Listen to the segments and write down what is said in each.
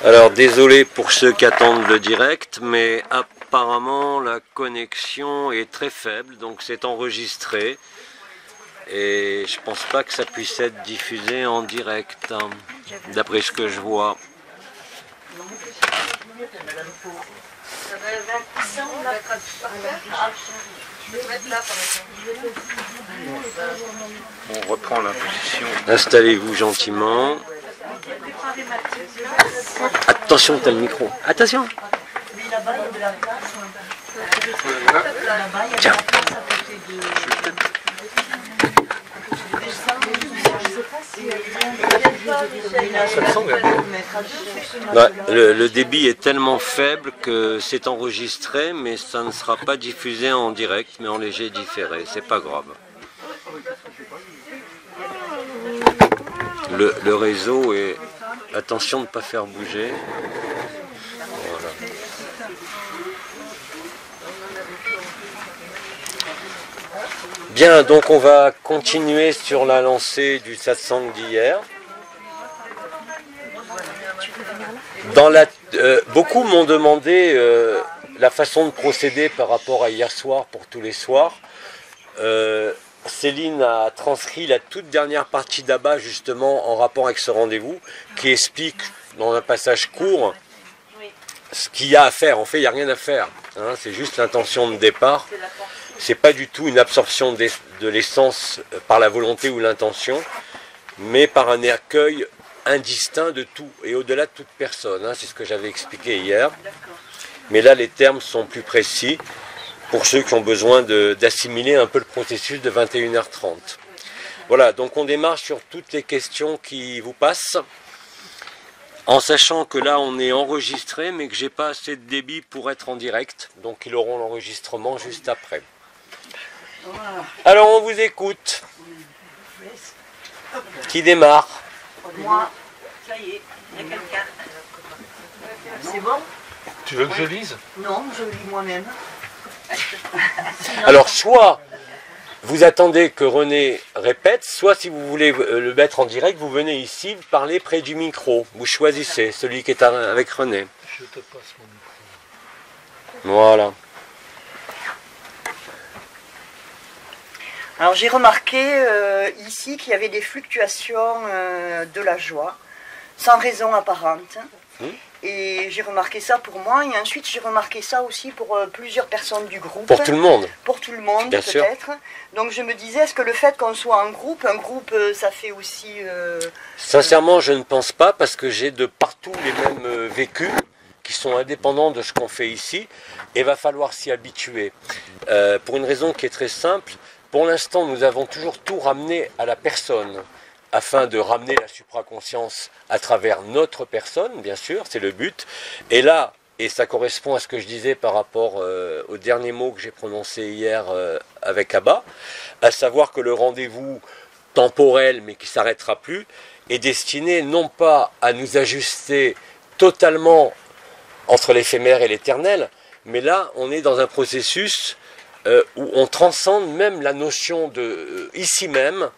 Alors désolé pour ceux qui attendent le direct, mais apparemment la connexion est très faible, donc c'est enregistré. Et je pense pas que ça puisse être diffusé en direct, hein, d'après ce que je vois. On reprend la position. Installez-vous gentiment. Attention, t'as le micro. Attention. Tiens. Ouais, le débit est tellement faible que c'est enregistré, mais ça ne sera pas diffusé en direct, mais en léger différé. C'est pas grave. Le réseau est... Attention de ne pas faire bouger. Voilà. Bien, donc on va continuer sur la lancée du satsang d'hier. Beaucoup m'ont demandé la façon de procéder par rapport à hier soir pour tous les soirs. Céline a transcrit la toute dernière partie d'Abba justement en rapport avec ce rendez-vous qui explique dans un passage court ce qu'il y a à faire. En fait, il n'y a rien à faire, hein, c'est juste l'intention de départ. C'est pas du tout une absorption de l'essence par la volonté ou l'intention, mais par un accueil indistinct de tout et au-delà de toute personne, hein, c'est ce que j'avais expliqué hier. Mais là, les termes sont plus précis pour ceux qui ont besoin d'assimiler un peu le processus de 21h30. Voilà, donc on démarre sur toutes les questions qui vous passent, en sachant que là on est enregistré, mais que j'ai pas assez de débit pour être en direct, donc ils auront l'enregistrement juste après. Alors on vous écoute. Qui démarre? Moi, ça y est, il y a quelqu'un. C'est bon? Tu veux que je lise? Non, je lis moi-même. Alors soit vous attendez que René répète, soit si vous voulez le mettre en direct, vous venez ici, vous parlez près du micro. Vous choisissez celui qui est avec René. Je te passe mon micro. Voilà. Alors j'ai remarqué ici qu'il y avait des fluctuations de la joie, sans raison apparente. Et j'ai remarqué ça pour moi, et ensuite j'ai remarqué ça aussi pour plusieurs personnes du groupe. Pour tout le monde. Pour tout le monde, bien sûr. peut-être. Donc je me disais, est-ce que le fait qu'on soit un groupe ça fait aussi... Sincèrement, je ne pense pas, parce que j'ai de partout les mêmes vécus, qui sont indépendants de ce qu'on fait ici, et il va falloir s'y habituer. Pour une raison qui est très simple, pour l'instant nous avons toujours tout ramené à la personne, afin de ramener la supraconscience à travers notre personne, bien sûr, c'est le but. Et là, et ça correspond à ce que je disais par rapport au dernier mot que j'ai prononcé hier avec Abba, à savoir que le rendez-vous temporel, mais qui ne s'arrêtera plus, est destiné non pas à nous ajuster totalement entre l'éphémère et l'éternel, mais là, on est dans un processus où on transcende même la notion de, ici même,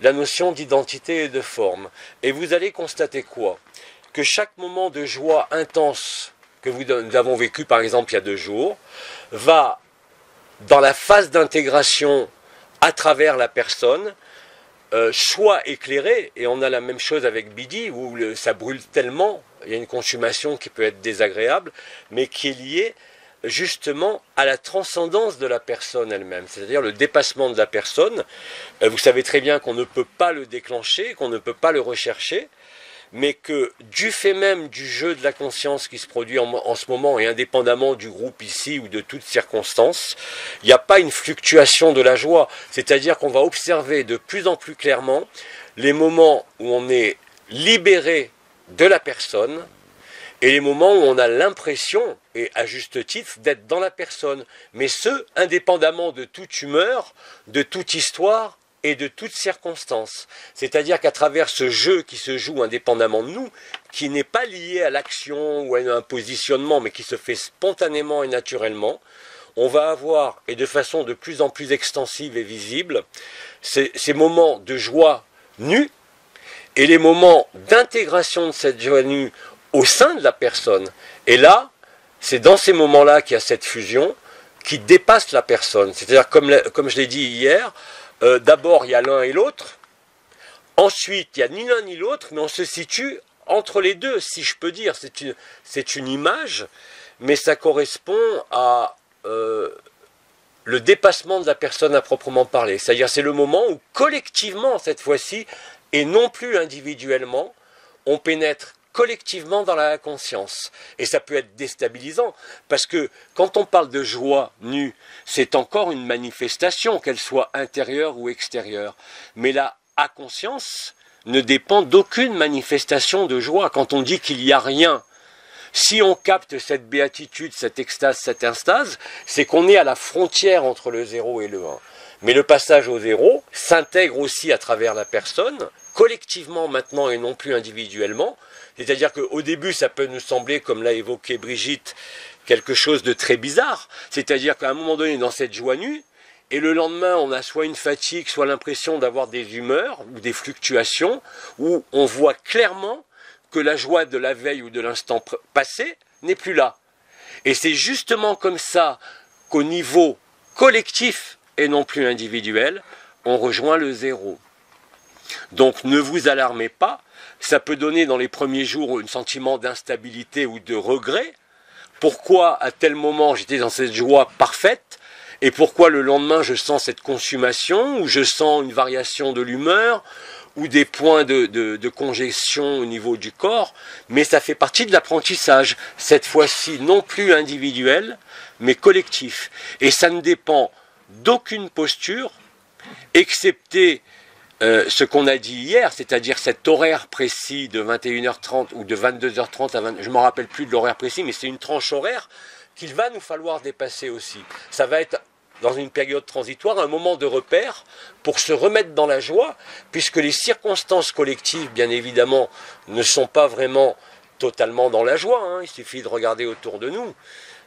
la notion d'identité et de forme. Et vous allez constater quoi? Que chaque moment de joie intense que nous avons vécu, par exemple, il y a 2 jours, va dans la phase d'intégration à travers la personne, soit éclairé, et on a la même chose avec Bidi, où ça brûle tellement, il y a une consommation qui peut être désagréable, mais qui est liée justement à la transcendance de la personne elle-même, c'est-à-dire le dépassement de la personne. Vous savez très bien qu'on ne peut pas le déclencher, qu'on ne peut pas le rechercher, mais que du fait même du jeu de la conscience qui se produit en ce moment, et indépendamment du groupe ici ou de toutes circonstances, il n'y a pas une fluctuation de la joie, c'est-à-dire qu'on va observer de plus en plus clairement les moments où on est libéré de la personne, et les moments où on a l'impression, et à juste titre, d'être dans la personne. Mais ce, indépendamment de toute humeur, de toute histoire et de toute circonstance. C'est-à-dire qu'à travers ce jeu qui se joue indépendamment de nous, qui n'est pas lié à l'action ou à un positionnement, mais qui se fait spontanément et naturellement, on va avoir, et de façon de plus en plus extensive et visible, ces moments de joie nue, et les moments d'intégration de cette joie nue au sein de la personne. Et là, c'est dans ces moments-là qu'il y a cette fusion qui dépasse la personne. C'est-à-dire, comme je l'ai dit hier, d'abord, il y a l'un et l'autre. Ensuite, il n'y a ni l'un ni l'autre, mais on se situe entre les deux, si je peux dire. C'est une image, mais ça correspond à le dépassement de la personne à proprement parler. C'est-à-dire, c'est le moment où, collectivement, cette fois-ci, et non plus individuellement, on pénètre collectivement dans la conscience. Et ça peut être déstabilisant, parce que quand on parle de joie nue, c'est encore une manifestation, qu'elle soit intérieure ou extérieure. Mais la conscience ne dépend d'aucune manifestation de joie. Quand on dit qu'il n'y a rien, si on capte cette béatitude, cette extase, cette instase, c'est qu'on est à la frontière entre le 0 et le 1. Mais le passage au 0 s'intègre aussi à travers la personne, collectivement maintenant et non plus individuellement. C'est-à-dire qu'au début, ça peut nous sembler, comme l'a évoqué Brigitte, quelque chose de très bizarre. C'est-à-dire qu'à un moment donné, dans cette joie nue, et le lendemain, on a soit une fatigue, soit l'impression d'avoir des humeurs ou des fluctuations, où on voit clairement que la joie de la veille ou de l'instant passé n'est plus là. Et c'est justement comme ça qu'au niveau collectif et non plus individuel, on rejoint le 0. Donc ne vous alarmez pas, ça peut donner dans les premiers jours un sentiment d'instabilité ou de regret. Pourquoi à tel moment j'étais dans cette joie parfaite et pourquoi le lendemain je sens cette consommation ou je sens une variation de l'humeur ou des points de congestion au niveau du corps, mais ça fait partie de l'apprentissage, cette fois-ci non plus individuel, mais collectif. Et ça ne dépend d'aucune posture, excepté ce qu'on a dit hier, c'est-à-dire cet horaire précis de 21h30 ou de 22h30 à 20, je ne me rappelle plus de l'horaire précis, mais c'est une tranche horaire qu'il va nous falloir dépasser aussi. Ça va être dans une période transitoire, un moment de repère pour se remettre dans la joie, puisque les circonstances collectives, bien évidemment, ne sont pas vraiment totalement dans la joie, hein, il suffit de regarder autour de nous.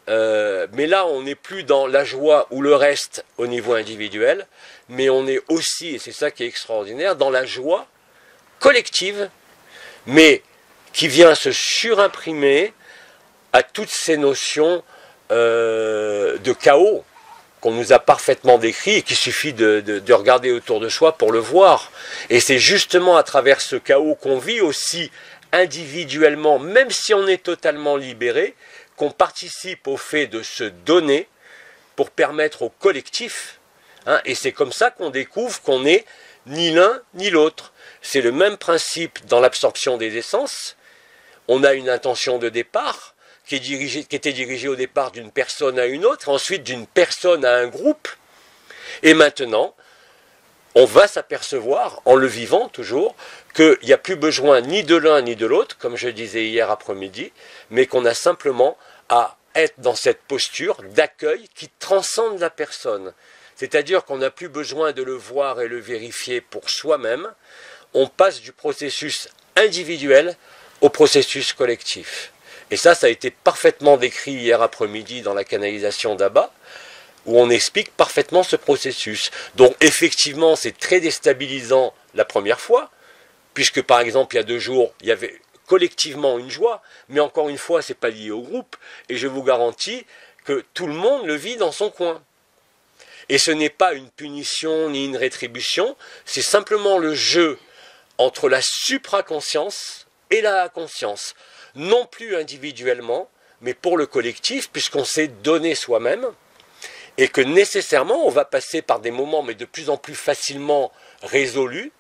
Mais là, on n'est plus dans la joie ou le reste au niveau individuel, mais on est aussi, et c'est ça qui est extraordinaire, dans la joie collective, mais qui vient se surimprimer à toutes ces notions de chaos qu'on nous a parfaitement décrit et qu'il suffit de regarder autour de soi pour le voir. Et c'est justement à travers ce chaos qu'on vit aussi individuellement, même si on est totalement libéré, qu'on participe au fait de se donner pour permettre au collectif, hein, et c'est comme ça qu'on découvre qu'on n'est ni l'un ni l'autre. C'est le même principe dans l'absorption des essences. On a une intention de départ qui était dirigée au départ d'une personne à une autre, ensuite d'une personne à un groupe, et maintenant, on va s'apercevoir, en le vivant toujours, qu'il n'y a plus besoin ni de l'un ni de l'autre, comme je disais hier après-midi, mais qu'on a simplement à être dans cette posture d'accueil qui transcende la personne. C'est-à-dire qu'on n'a plus besoin de le voir et le vérifier pour soi-même, on passe du processus individuel au processus collectif. Et ça a été parfaitement décrit hier après-midi dans la canalisation d'Abba, où on explique parfaitement ce processus. Donc effectivement, c'est très déstabilisant la première fois, puisque par exemple, il y a 2 jours, il y avait collectivement une joie, mais encore une fois, ce n'est pas lié au groupe, et je vous garantis que tout le monde le vit dans son coin. Et ce n'est pas une punition ni une rétribution, c'est simplement le jeu entre la supraconscience et la conscience. Non plus individuellement, mais pour le collectif, puisqu'on s'est donné soi-même, et que nécessairement on va passer par des moments, mais de plus en plus facilement résolus,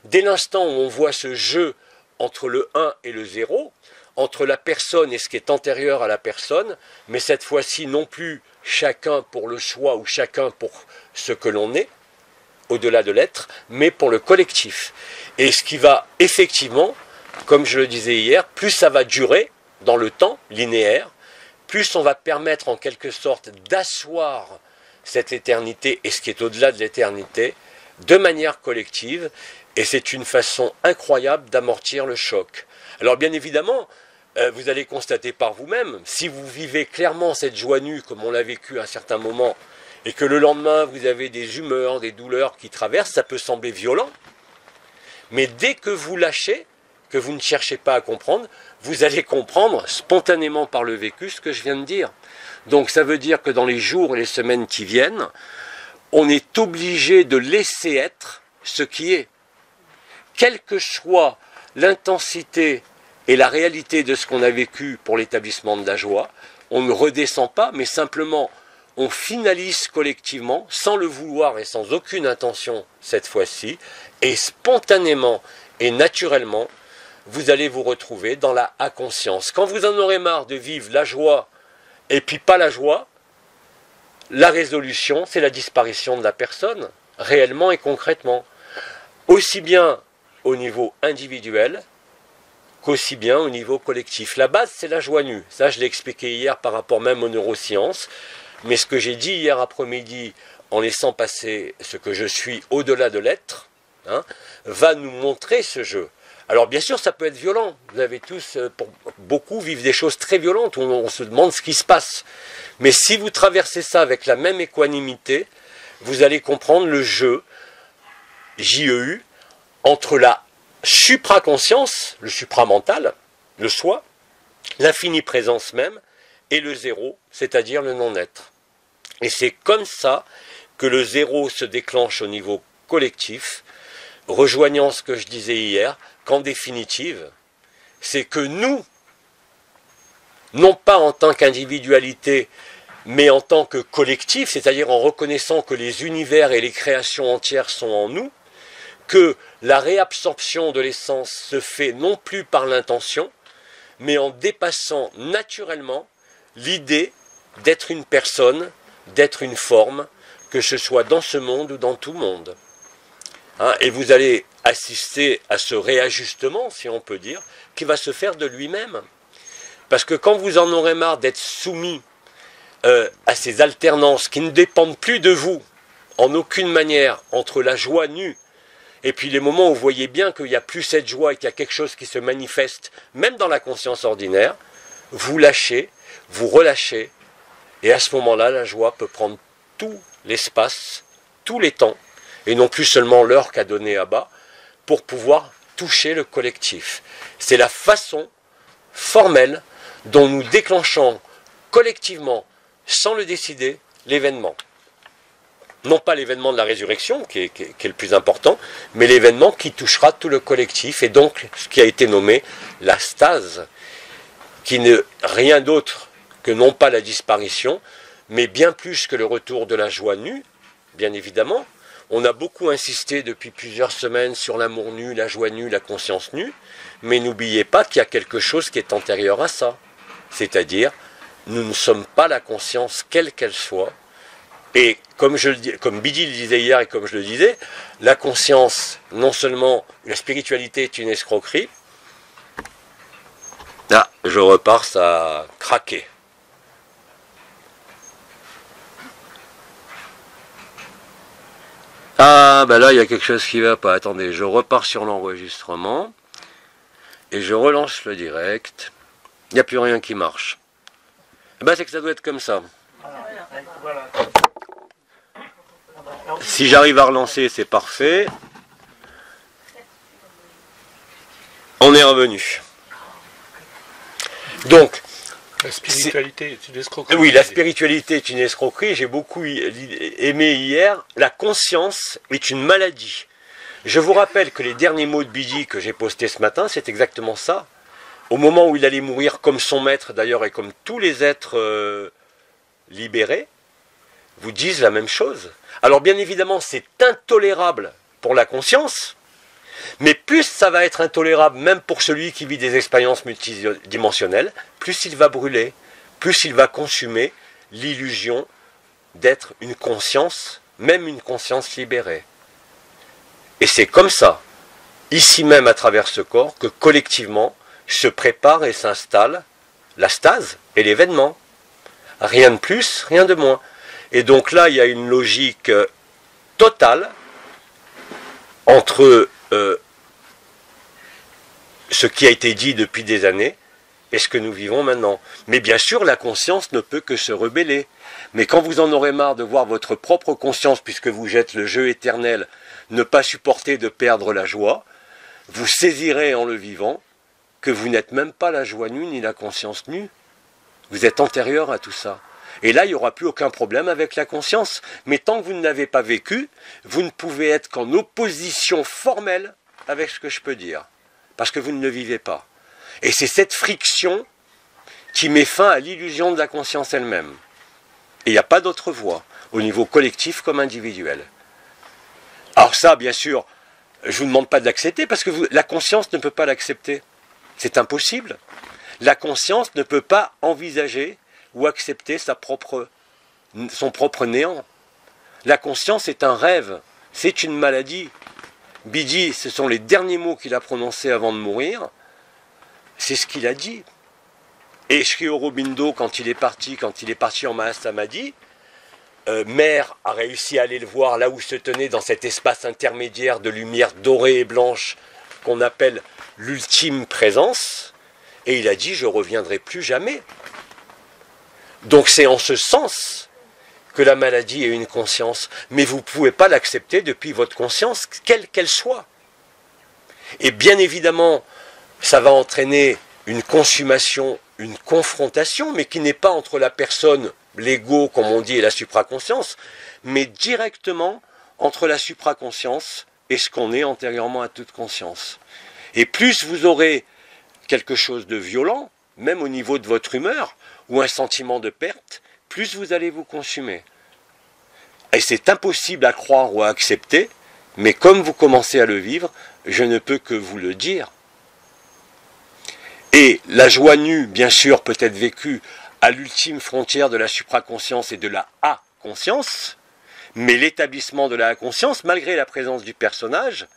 dès l'instant où on voit ce jeu entre le 1 et le 0, entre la personne et ce qui est antérieur à la personne, mais cette fois-ci non plus chacun pour le soi ou chacun pour ce que l'on est, au-delà de l'être, mais pour le collectif. Et ce qui va effectivement, comme je le disais hier, plus ça va durer dans le temps linéaire, plus on va permettre en quelque sorte d'asseoir cette éternité et ce qui est au-delà de l'éternité de manière collective, et c'est une façon incroyable d'amortir le choc. Alors bien évidemment, vous allez constater par vous-même, si vous vivez clairement cette joie nue comme on l'a vécu à un certain moment, et que le lendemain vous avez des humeurs, des douleurs qui traversent, ça peut sembler violent, mais dès que vous lâchez, que vous ne cherchez pas à comprendre, vous allez comprendre spontanément par le vécu ce que je viens de dire. Donc ça veut dire que dans les jours et les semaines qui viennent, on est obligé de laisser être ce qui est. Quelle que soit l'intensité et la réalité de ce qu'on a vécu pour l'établissement de la joie, on ne redescend pas, mais simplement on finalise collectivement, sans le vouloir et sans aucune intention cette fois-ci, et spontanément et naturellement, vous allez vous retrouver dans la inconscience. Quand vous en aurez marre de vivre la joie et puis pas la joie, la résolution, c'est la disparition de la personne, réellement et concrètement. Aussi bien au niveau individuel qu'aussi bien au niveau collectif. La base, c'est la joie nue. Ça, je l'ai expliqué hier par rapport même aux neurosciences. Mais ce que j'ai dit hier après-midi, en laissant passer ce que je suis au-delà de l'être, va nous montrer ce jeu. Alors bien sûr, ça peut être violent. Vous avez tous, pour beaucoup, vivent des choses très violentes où on se demande ce qui se passe. Mais si vous traversez ça avec la même équanimité, vous allez comprendre le jeu, JEU, entre la supraconscience, le supramental, le soi, l'infinie présence même, et le zéro, c'est-à-dire le non-être. Et c'est comme ça que le zéro se déclenche au niveau collectif, rejoignant ce que je disais hier, qu'en définitive, c'est que nous, non pas en tant qu'individualité, mais en tant que collectif, c'est-à-dire en reconnaissant que les univers et les créations entières sont en nous, que la réabsorption de l'essence se fait non plus par l'intention, mais en dépassant naturellement l'idée d'être une personne, d'être une forme, que ce soit dans ce monde ou dans tout monde. Et vous allez assister à ce réajustement, si on peut dire, qui va se faire de lui-même. Parce que quand vous en aurez marre d'être soumis à ces alternances qui ne dépendent plus de vous, en aucune manière, entre la joie nue et puis les moments où vous voyez bien qu'il n'y a plus cette joie et qu'il y a quelque chose qui se manifeste, même dans la conscience ordinaire, vous lâchez, vous relâchez, et à ce moment-là, la joie peut prendre tout l'espace, tous les temps, et non plus seulement l'heure qu'a donnée à bas, pour pouvoir toucher le collectif. C'est la façon formelle dont nous déclenchons collectivement, sans le décider, l'événement. Non pas l'événement de la résurrection, qui est le plus important, mais l'événement qui touchera tout le collectif, et donc ce qui a été nommé la stase, qui n'est rien d'autre que non pas la disparition, mais bien plus que le retour de la joie nue, bien évidemment. On a beaucoup insisté depuis plusieurs semaines sur l'amour nu, la joie nue, la conscience nue, mais n'oubliez pas qu'il y a quelque chose qui est antérieur à ça. C'est-à-dire, nous ne sommes pas la conscience quelle qu'elle soit, et comme Bidi le disait hier et comme je le disais, la conscience, non seulement la spiritualité est une escroquerie, là, je repars, ça a craqué. Ah, ben là, il y a quelque chose qui ne va pas. Attendez, je repars sur l'enregistrement et je relance le direct. Il n'y a plus rien qui marche. Ben, c'est que ça doit être comme ça. Si j'arrive à relancer, c'est parfait. On est revenu. Donc, la spiritualité est une escroquerie. Oui, la spiritualité est une escroquerie. J'ai beaucoup aimé hier. La conscience est une maladie. Je vous rappelle que les derniers mots de Bidi que j'ai postés ce matin, c'est exactement ça. Au moment où il allait mourir comme son maître, d'ailleurs, et comme tous les êtres libérés, vous disent la même chose. Alors bien évidemment, c'est intolérable pour la conscience, mais plus ça va être intolérable, même pour celui qui vit des expériences multidimensionnelles, plus il va brûler, plus il va consumer l'illusion d'être une conscience, même une conscience libérée. Et c'est comme ça, ici même à travers ce corps, que collectivement se prépare et s'installe la stase et l'événement. Rien de plus, rien de moins. Et donc là, il y a une logique totale entre ce qui a été dit depuis des années et ce que nous vivons maintenant. Mais bien sûr, la conscience ne peut que se rebeller. Mais quand vous en aurez marre de voir votre propre conscience, puisque vous êtes le jeu éternel, ne pas supporter de perdre la joie, vous saisirez en le vivant que vous n'êtes même pas la joie nue ni la conscience nue. Vous êtes antérieur à tout ça. Et là, il n'y aura plus aucun problème avec la conscience. Mais tant que vous ne l'avez pas vécu, vous ne pouvez être qu'en opposition formelle avec ce que je peux dire. Parce que vous ne le vivez pas. Et c'est cette friction qui met fin à l'illusion de la conscience elle-même. Et il n'y a pas d'autre voie, au niveau collectif comme individuel. Alors ça, bien sûr, je ne vous demande pas de l'accepter, parce que la conscience ne peut pas l'accepter. C'est impossible. La conscience ne peut pas envisager ou accepter son propre néant. La conscience est un rêve, c'est une maladie. Bidi, ce sont les derniers mots qu'il a prononcés avant de mourir, c'est ce qu'il a dit. Et Sri Aurobindo, quand il est parti en Mahasamadhi, Mère a réussi à aller le voir là où se tenait dans cet espace intermédiaire de lumière dorée et blanche qu'on appelle l'ultime présence, et il a dit « je ne reviendrai plus jamais ». Donc c'est en ce sens que la maladie est une conscience, mais vous ne pouvez pas l'accepter depuis votre conscience, quelle qu'elle soit. Et bien évidemment, ça va entraîner une consommation, une confrontation, mais qui n'est pas entre la personne, l'ego, comme on dit, et la supraconscience, mais directement entre la supraconscience et ce qu'on est antérieurement à toute conscience. Et plus vous aurez quelque chose de violent, même au niveau de votre humeur, ou un sentiment de perte, plus vous allez vous consumer. Et c'est impossible à croire ou à accepter, mais comme vous commencez à le vivre, je ne peux que vous le dire. Et la joie nue, bien sûr, peut être vécue à l'ultime frontière de la supraconscience et de la A-conscience, mais l'établissement de la A-conscience, malgré la présence du personnage,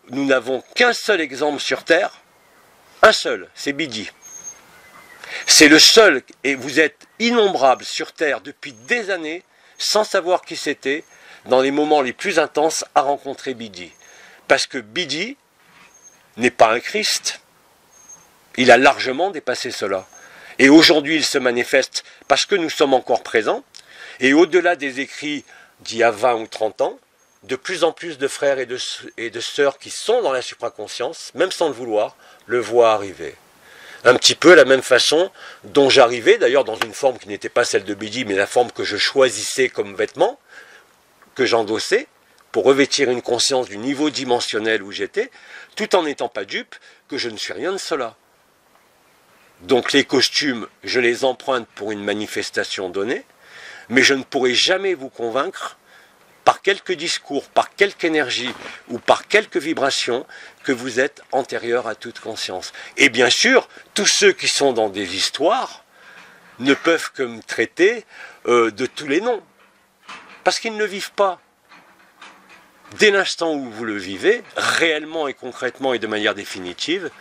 nous n'avons qu'un seul exemple sur Terre, un seul, c'est Bidi. C'est le seul, et vous êtes innombrables sur Terre depuis des années, sans savoir qui c'était, dans les moments les plus intenses, à rencontrer Bidi. Parce que Bidi n'est pas un Christ. Il a largement dépassé cela. Et aujourd'hui, il se manifeste parce que nous sommes encore présents. Et au-delà des écrits d'il y a 20 ou 30 ans, de plus en plus de frères et de sœurs qui sont dans la supraconscience, même sans le vouloir, le voient arriver. Un petit peu la même façon dont j'arrivais, d'ailleurs dans une forme qui n'était pas celle de Bidi, mais la forme que je choisissais comme vêtement, que j'endossais, pour revêtir une conscience du niveau dimensionnel où j'étais, tout en n'étant pas dupe que je ne suis rien de cela. Donc les costumes, je les emprunte pour une manifestation donnée, mais je ne pourrai jamais vous convaincre, par quelque discours, par quelque énergie ou par quelque vibration, que vous êtes antérieur à toute conscience. Et bien sûr, tous ceux qui sont dans des histoires ne peuvent que me traiter de tous les noms, parce qu'ils ne le vivent pas. Dès l'instant où vous le vivez, réellement et concrètement et de manière définitive,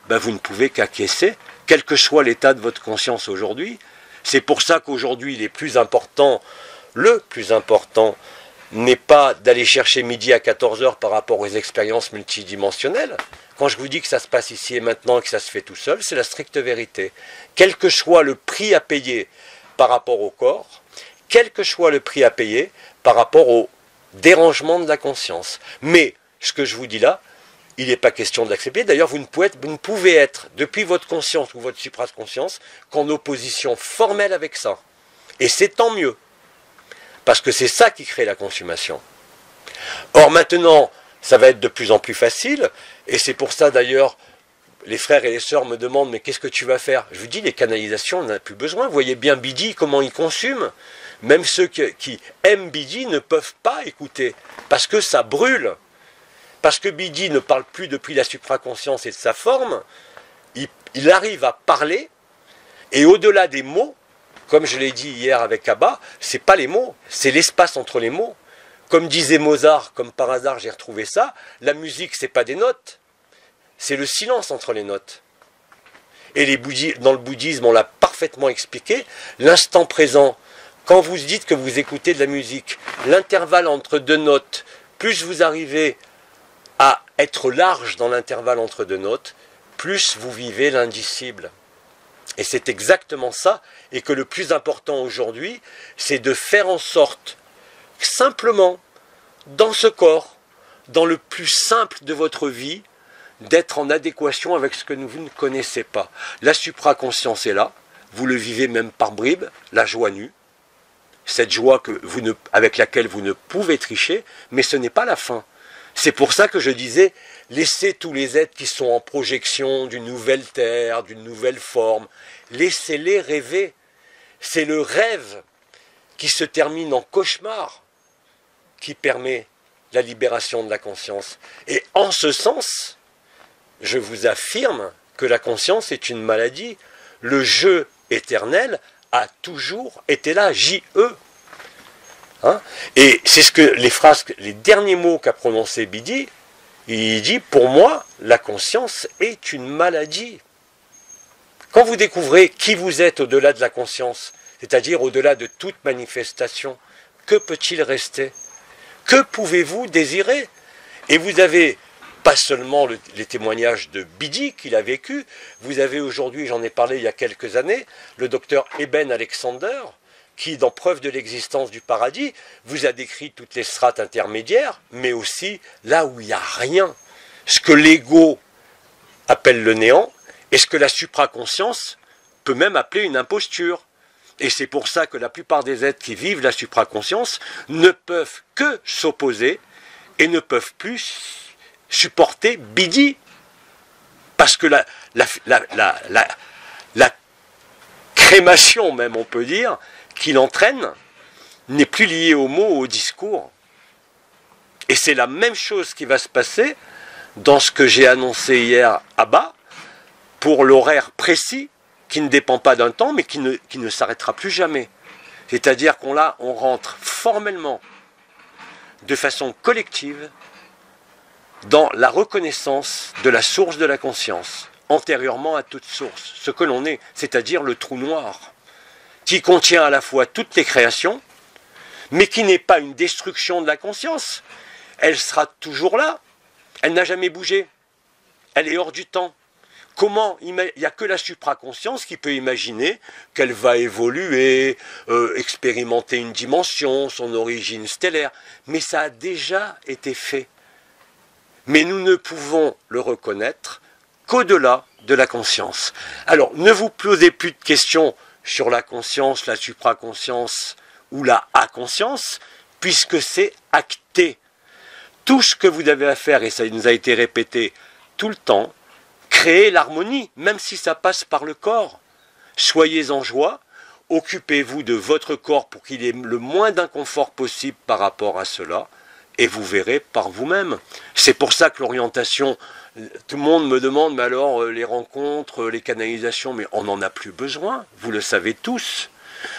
vous ne pouvez qu'acquiescer, quel que soit l'état de votre conscience aujourd'hui. C'est pour ça qu'aujourd'hui, le plus important, n'est pas d'aller chercher midi à 14h par rapport aux expériences multidimensionnelles. Quand je vous dis que ça se passe ici et maintenant et que ça se fait tout seul, c'est la stricte vérité. Quel que soit le prix à payer par rapport au corps, quel que soit le prix à payer par rapport au dérangement de la conscience. Mais, ce que je vous dis là, il n'est pas question de l'accepter. D'ailleurs, vous ne pouvez être, depuis votre conscience ou votre supraconscience, qu'en opposition formelle avec ça. Et c'est tant mieux. Parce que c'est ça qui crée la consommation. Or maintenant, ça va être de plus en plus facile, et c'est pour ça d'ailleurs, les frères et les sœurs me demandent, mais qu'est-ce que tu vas faire? Je vous dis, les canalisations, on n'en a plus besoin. Vous voyez bien Bidi, comment il consume. Même ceux qui aiment Bidi ne peuvent pas écouter, parce que ça brûle. Parce que Bidi ne parle plus depuis la supraconscience et de sa forme, il arrive à parler, et au-delà des mots, comme je l'ai dit hier avec Abba, c'est pas les mots, c'est l'espace entre les mots. Comme disait Mozart, comme par hasard j'ai retrouvé ça, la musique c'est pas des notes, c'est le silence entre les notes. Et dans le bouddhisme on l'a parfaitement expliqué, l'instant présent, quand vous dites que vous écoutez de la musique, l'intervalle entre deux notes, plus vous arrivez à être large dans l'intervalle entre deux notes, plus vous vivez l'indicible. Et c'est exactement ça, et que le plus important aujourd'hui, c'est de faire en sorte, simplement, dans ce corps, dans le plus simple de votre vie, d'être en adéquation avec ce que vous ne connaissez pas. La supraconscience est là, vous le vivez même par bribes, la joie nue, cette joie avec laquelle vous ne pouvez tricher, mais ce n'est pas la fin. C'est pour ça que je disais, laissez tous les êtres qui sont en projection d'une nouvelle terre, d'une nouvelle forme, laissez-les rêver. C'est le rêve qui se termine en cauchemar qui permet la libération de la conscience. Et en ce sens, je vous affirme que la conscience est une maladie. Le jeu éternel a toujours été là, J-E. Hein? Et c'est ce que les derniers mots qu'a prononcé Bidi, il dit, pour moi, la conscience est une maladie. Quand vous découvrez qui vous êtes au-delà de la conscience, c'est-à-dire au-delà de toute manifestation, que peut-il rester? Que pouvez-vous désirer? Et vous avez pas seulement les témoignages de Bidi qu'il a vécu, vous avez aujourd'hui, j'en ai parlé il y a quelques années, le docteur Eben Alexander, qui, dans Preuve de l'existence du paradis, vous a décrit toutes les strates intermédiaires, mais aussi là où il n'y a rien, ce que l'ego appelle le néant, et ce que la supraconscience peut même appeler une imposture. Et c'est pour ça que la plupart des êtres qui vivent la supraconscience ne peuvent que s'opposer et ne peuvent plus supporter Bidi. Parce que la crémation, même on peut dire, qu'il entraîne, n'est plus liée aux mots ou au discours. Et c'est la même chose qui va se passer dans ce que j'ai annoncé hier à bas, pour l'horaire précis, qui ne dépend pas d'un temps, mais qui ne s'arrêtera plus jamais. C'est-à-dire qu'on rentre formellement, de façon collective, dans la reconnaissance de la source de la conscience, antérieurement à toute source, ce que l'on est, c'est-à-dire le trou noir, qui contient à la fois toutes les créations, mais qui n'est pas une destruction de la conscience. Elle sera toujours là, elle n'a jamais bougé, elle est hors du temps. Comment il n'y a que la supraconscience qui peut imaginer qu'elle va évoluer, expérimenter une dimension, son origine stellaire. Mais ça a déjà été fait. Mais nous ne pouvons le reconnaître qu'au-delà de la conscience. Alors, ne vous posez plus de questions sur la conscience, la supraconscience ou la inconscience, puisque c'est acté. Tout ce que vous avez à faire, et ça nous a été répété tout le temps, créez l'harmonie, même si ça passe par le corps. Soyez en joie, occupez-vous de votre corps pour qu'il ait le moins d'inconfort possible par rapport à cela, et vous verrez par vous-même. C'est pour ça que l'orientation, tout le monde me demande, mais alors les rencontres, les canalisations, mais on n'en a plus besoin, vous le savez tous.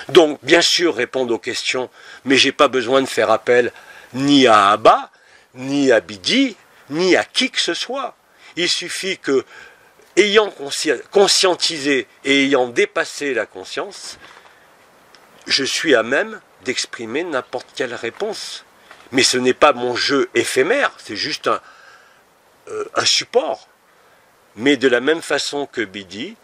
Donc, bien sûr, répondre aux questions, mais je n'ai pas besoin de faire appel ni à Abba, ni à Bidi, ni à qui que ce soit. Il suffit que, ayant conscientisé et ayant dépassé la conscience, je suis à même d'exprimer n'importe quelle réponse. Mais ce n'est pas mon jeu éphémère, c'est juste un support. Mais de la même façon que Bidi,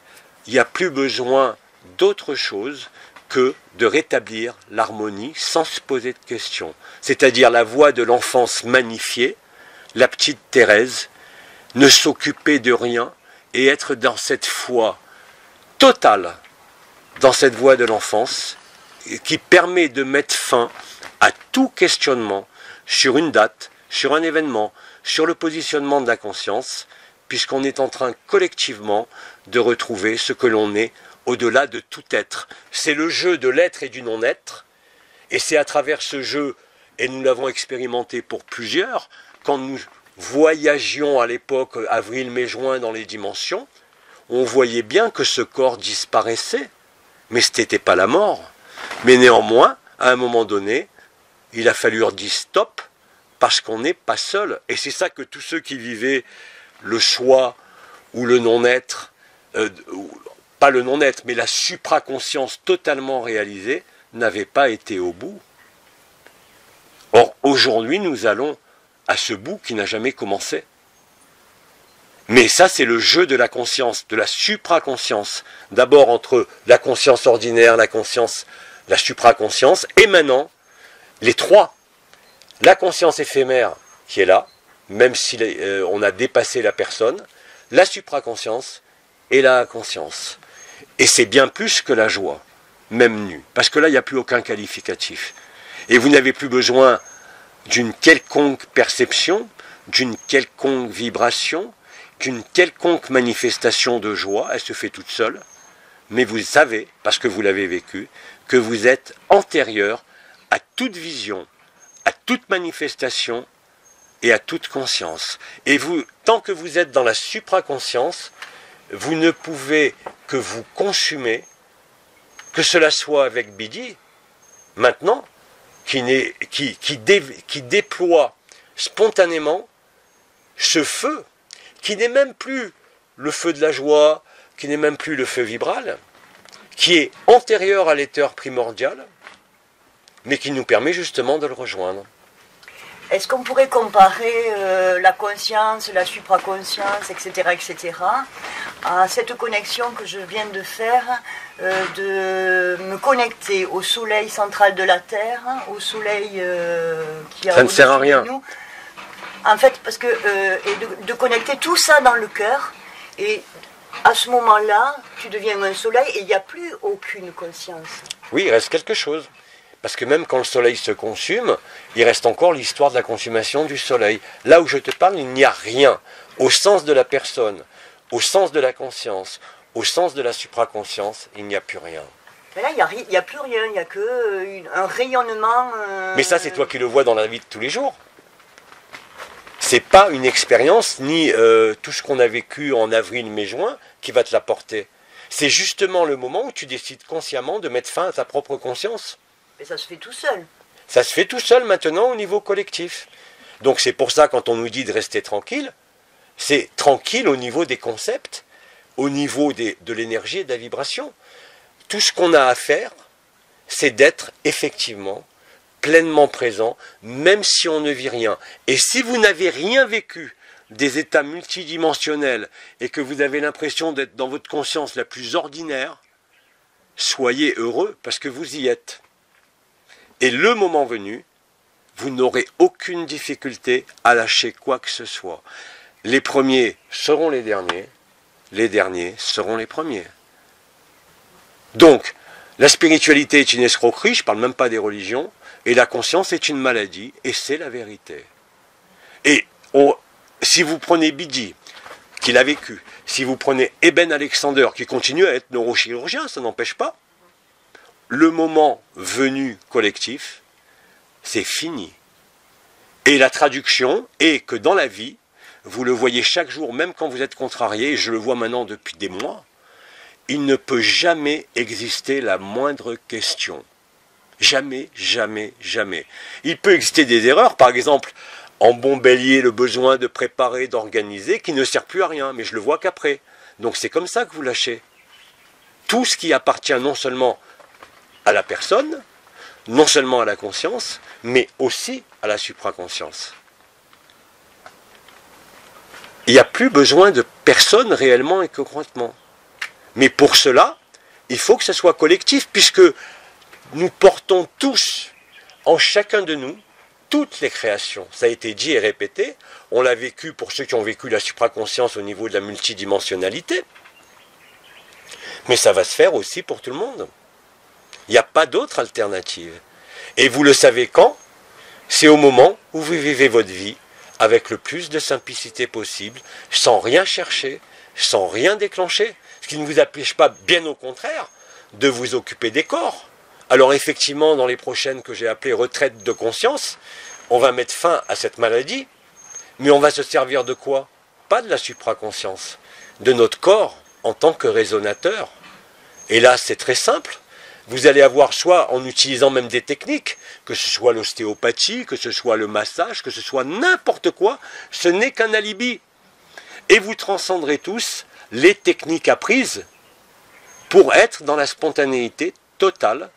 il n'y a plus besoin d'autre chose que de rétablir l'harmonie sans se poser de questions. C'est-à-dire la voix de l'enfance magnifiée, la petite Thérèse, ne s'occuper de rien et être dans cette foi totale, dans cette voie de l'enfance, qui permet de mettre fin à tout questionnement sur une date, sur un événement, sur le positionnement de la conscience, puisqu'on est en train collectivement de retrouver ce que l'on est au-delà de tout être. C'est le jeu de l'être et du non-être, et c'est à travers ce jeu, et nous l'avons expérimenté pour plusieurs, quand nous voyagions à l'époque, avril, mai, juin, dans les dimensions, on voyait bien que ce corps disparaissait, mais ce n'était pas la mort. Mais néanmoins, à un moment donné, il a fallu leur dire stop, parce qu'on n'est pas seul. Et c'est ça que tous ceux qui vivaient le soi ou le non-être, pas le non-être, mais la supraconscience totalement réalisée, n'avaient pas été au bout. Or, aujourd'hui, nous allons à ce bout qui n'a jamais commencé. Mais ça, c'est le jeu de la conscience, de la supraconscience. D'abord entre la conscience ordinaire, la conscience, la supraconscience, et maintenant, les trois. La conscience éphémère qui est là, même si on a dépassé la personne, la supraconscience et la conscience. Et c'est bien plus que la joie, même nue, parce que là, il n'y a plus aucun qualificatif. Et vous n'avez plus besoin d'une quelconque perception, d'une quelconque vibration, qu'une quelconque manifestation de joie, elle se fait toute seule, mais vous savez, parce que vous l'avez vécu, que vous êtes antérieur à toute vision, à toute manifestation et à toute conscience. Et vous, tant que vous êtes dans la supraconscience, vous ne pouvez que vous consumer, que cela soit avec Bidi, maintenant, qui déploie spontanément ce feu, qui n'est même plus le feu de la joie, qui n'est même plus le feu vibral, qui est antérieur à l'éther primordial, mais qui nous permet justement de le rejoindre. Est-ce qu'on pourrait comparer la conscience, la supraconscience, etc., à cette connexion que je viens de faire, de me connecter au soleil central de la Terre, au soleil qui a ça ne sert à rien. De nous. En fait, parce que et de connecter tout ça dans le cœur, et à ce moment-là, tu deviens un soleil et il n'y a plus aucune conscience. Oui, il reste quelque chose. Parce que même quand le soleil se consume, il reste encore l'histoire de la consommation du soleil. Là où je te parle, il n'y a rien. Au sens de la personne, au sens de la conscience, au sens de la supraconscience, il n'y a plus rien. Mais là, il n'y a plus rien, il n'y a qu'un rayonnement... Mais ça, c'est toi qui le vois dans la vie de tous les jours. C'est pas une expérience, ni tout ce qu'on a vécu en avril, mai, juin, qui va te l'apporter. C'est justement le moment où tu décides consciemment de mettre fin à ta propre conscience. Mais ça se fait tout seul. Ça se fait tout seul maintenant au niveau collectif. Donc c'est pour ça, quand on nous dit de rester tranquille, c'est tranquille au niveau des concepts, au niveau de l'énergie et de la vibration. Tout ce qu'on a à faire, c'est d'être effectivement pleinement présent, même si on ne vit rien. Et si vous n'avez rien vécu des états multidimensionnels et que vous avez l'impression d'être dans votre conscience la plus ordinaire, soyez heureux parce que vous y êtes. Et le moment venu, vous n'aurez aucune difficulté à lâcher quoi que ce soit. Les premiers seront les derniers seront les premiers. Donc, la spiritualité est une escroquerie, je ne parle même pas des religions, et la conscience est une maladie, et c'est la vérité. Et si vous prenez Bidi, qui l'a vécu, si vous prenez Eben Alexander, qui continue à être neurochirurgien, ça n'empêche pas, le moment venu collectif, c'est fini. Et la traduction est que dans la vie, vous le voyez chaque jour, même quand vous êtes contrarié, et je le vois maintenant depuis des mois, il ne peut jamais exister la moindre question. Jamais, jamais, jamais. Il peut exister des erreurs, par exemple, en bon bélier, le besoin de préparer, d'organiser, qui ne sert plus à rien, mais je le vois qu'après. Donc c'est comme ça que vous lâchez. Tout ce qui appartient non seulement à la personne, non seulement à la conscience, mais aussi à la supraconscience. Il n'y a plus besoin de personne réellement et concrètement. Mais pour cela, il faut que ce soit collectif, puisque nous portons tous, en chacun de nous, toutes les créations. Ça a été dit et répété, on l'a vécu pour ceux qui ont vécu la supraconscience au niveau de la multidimensionnalité, mais ça va se faire aussi pour tout le monde. Il n'y a pas d'autre alternative. Et vous le savez quand? C'est au moment où vous vivez votre vie avec le plus de simplicité possible, sans rien chercher, sans rien déclencher, ce qui ne vous empêche pas, bien au contraire, de vous occuper des corps. Alors effectivement, dans les prochaines que j'ai appelées retraites de conscience, on va mettre fin à cette maladie, mais on va se servir de quoi? Pas de la supraconscience, de notre corps en tant que résonateur. Et là, c'est très simple. Vous allez avoir, soit en utilisant même des techniques, que ce soit l'ostéopathie, que ce soit le massage, que ce soit n'importe quoi, ce n'est qu'un alibi. Et vous transcenderez tous les techniques apprises pour être dans la spontanéité totale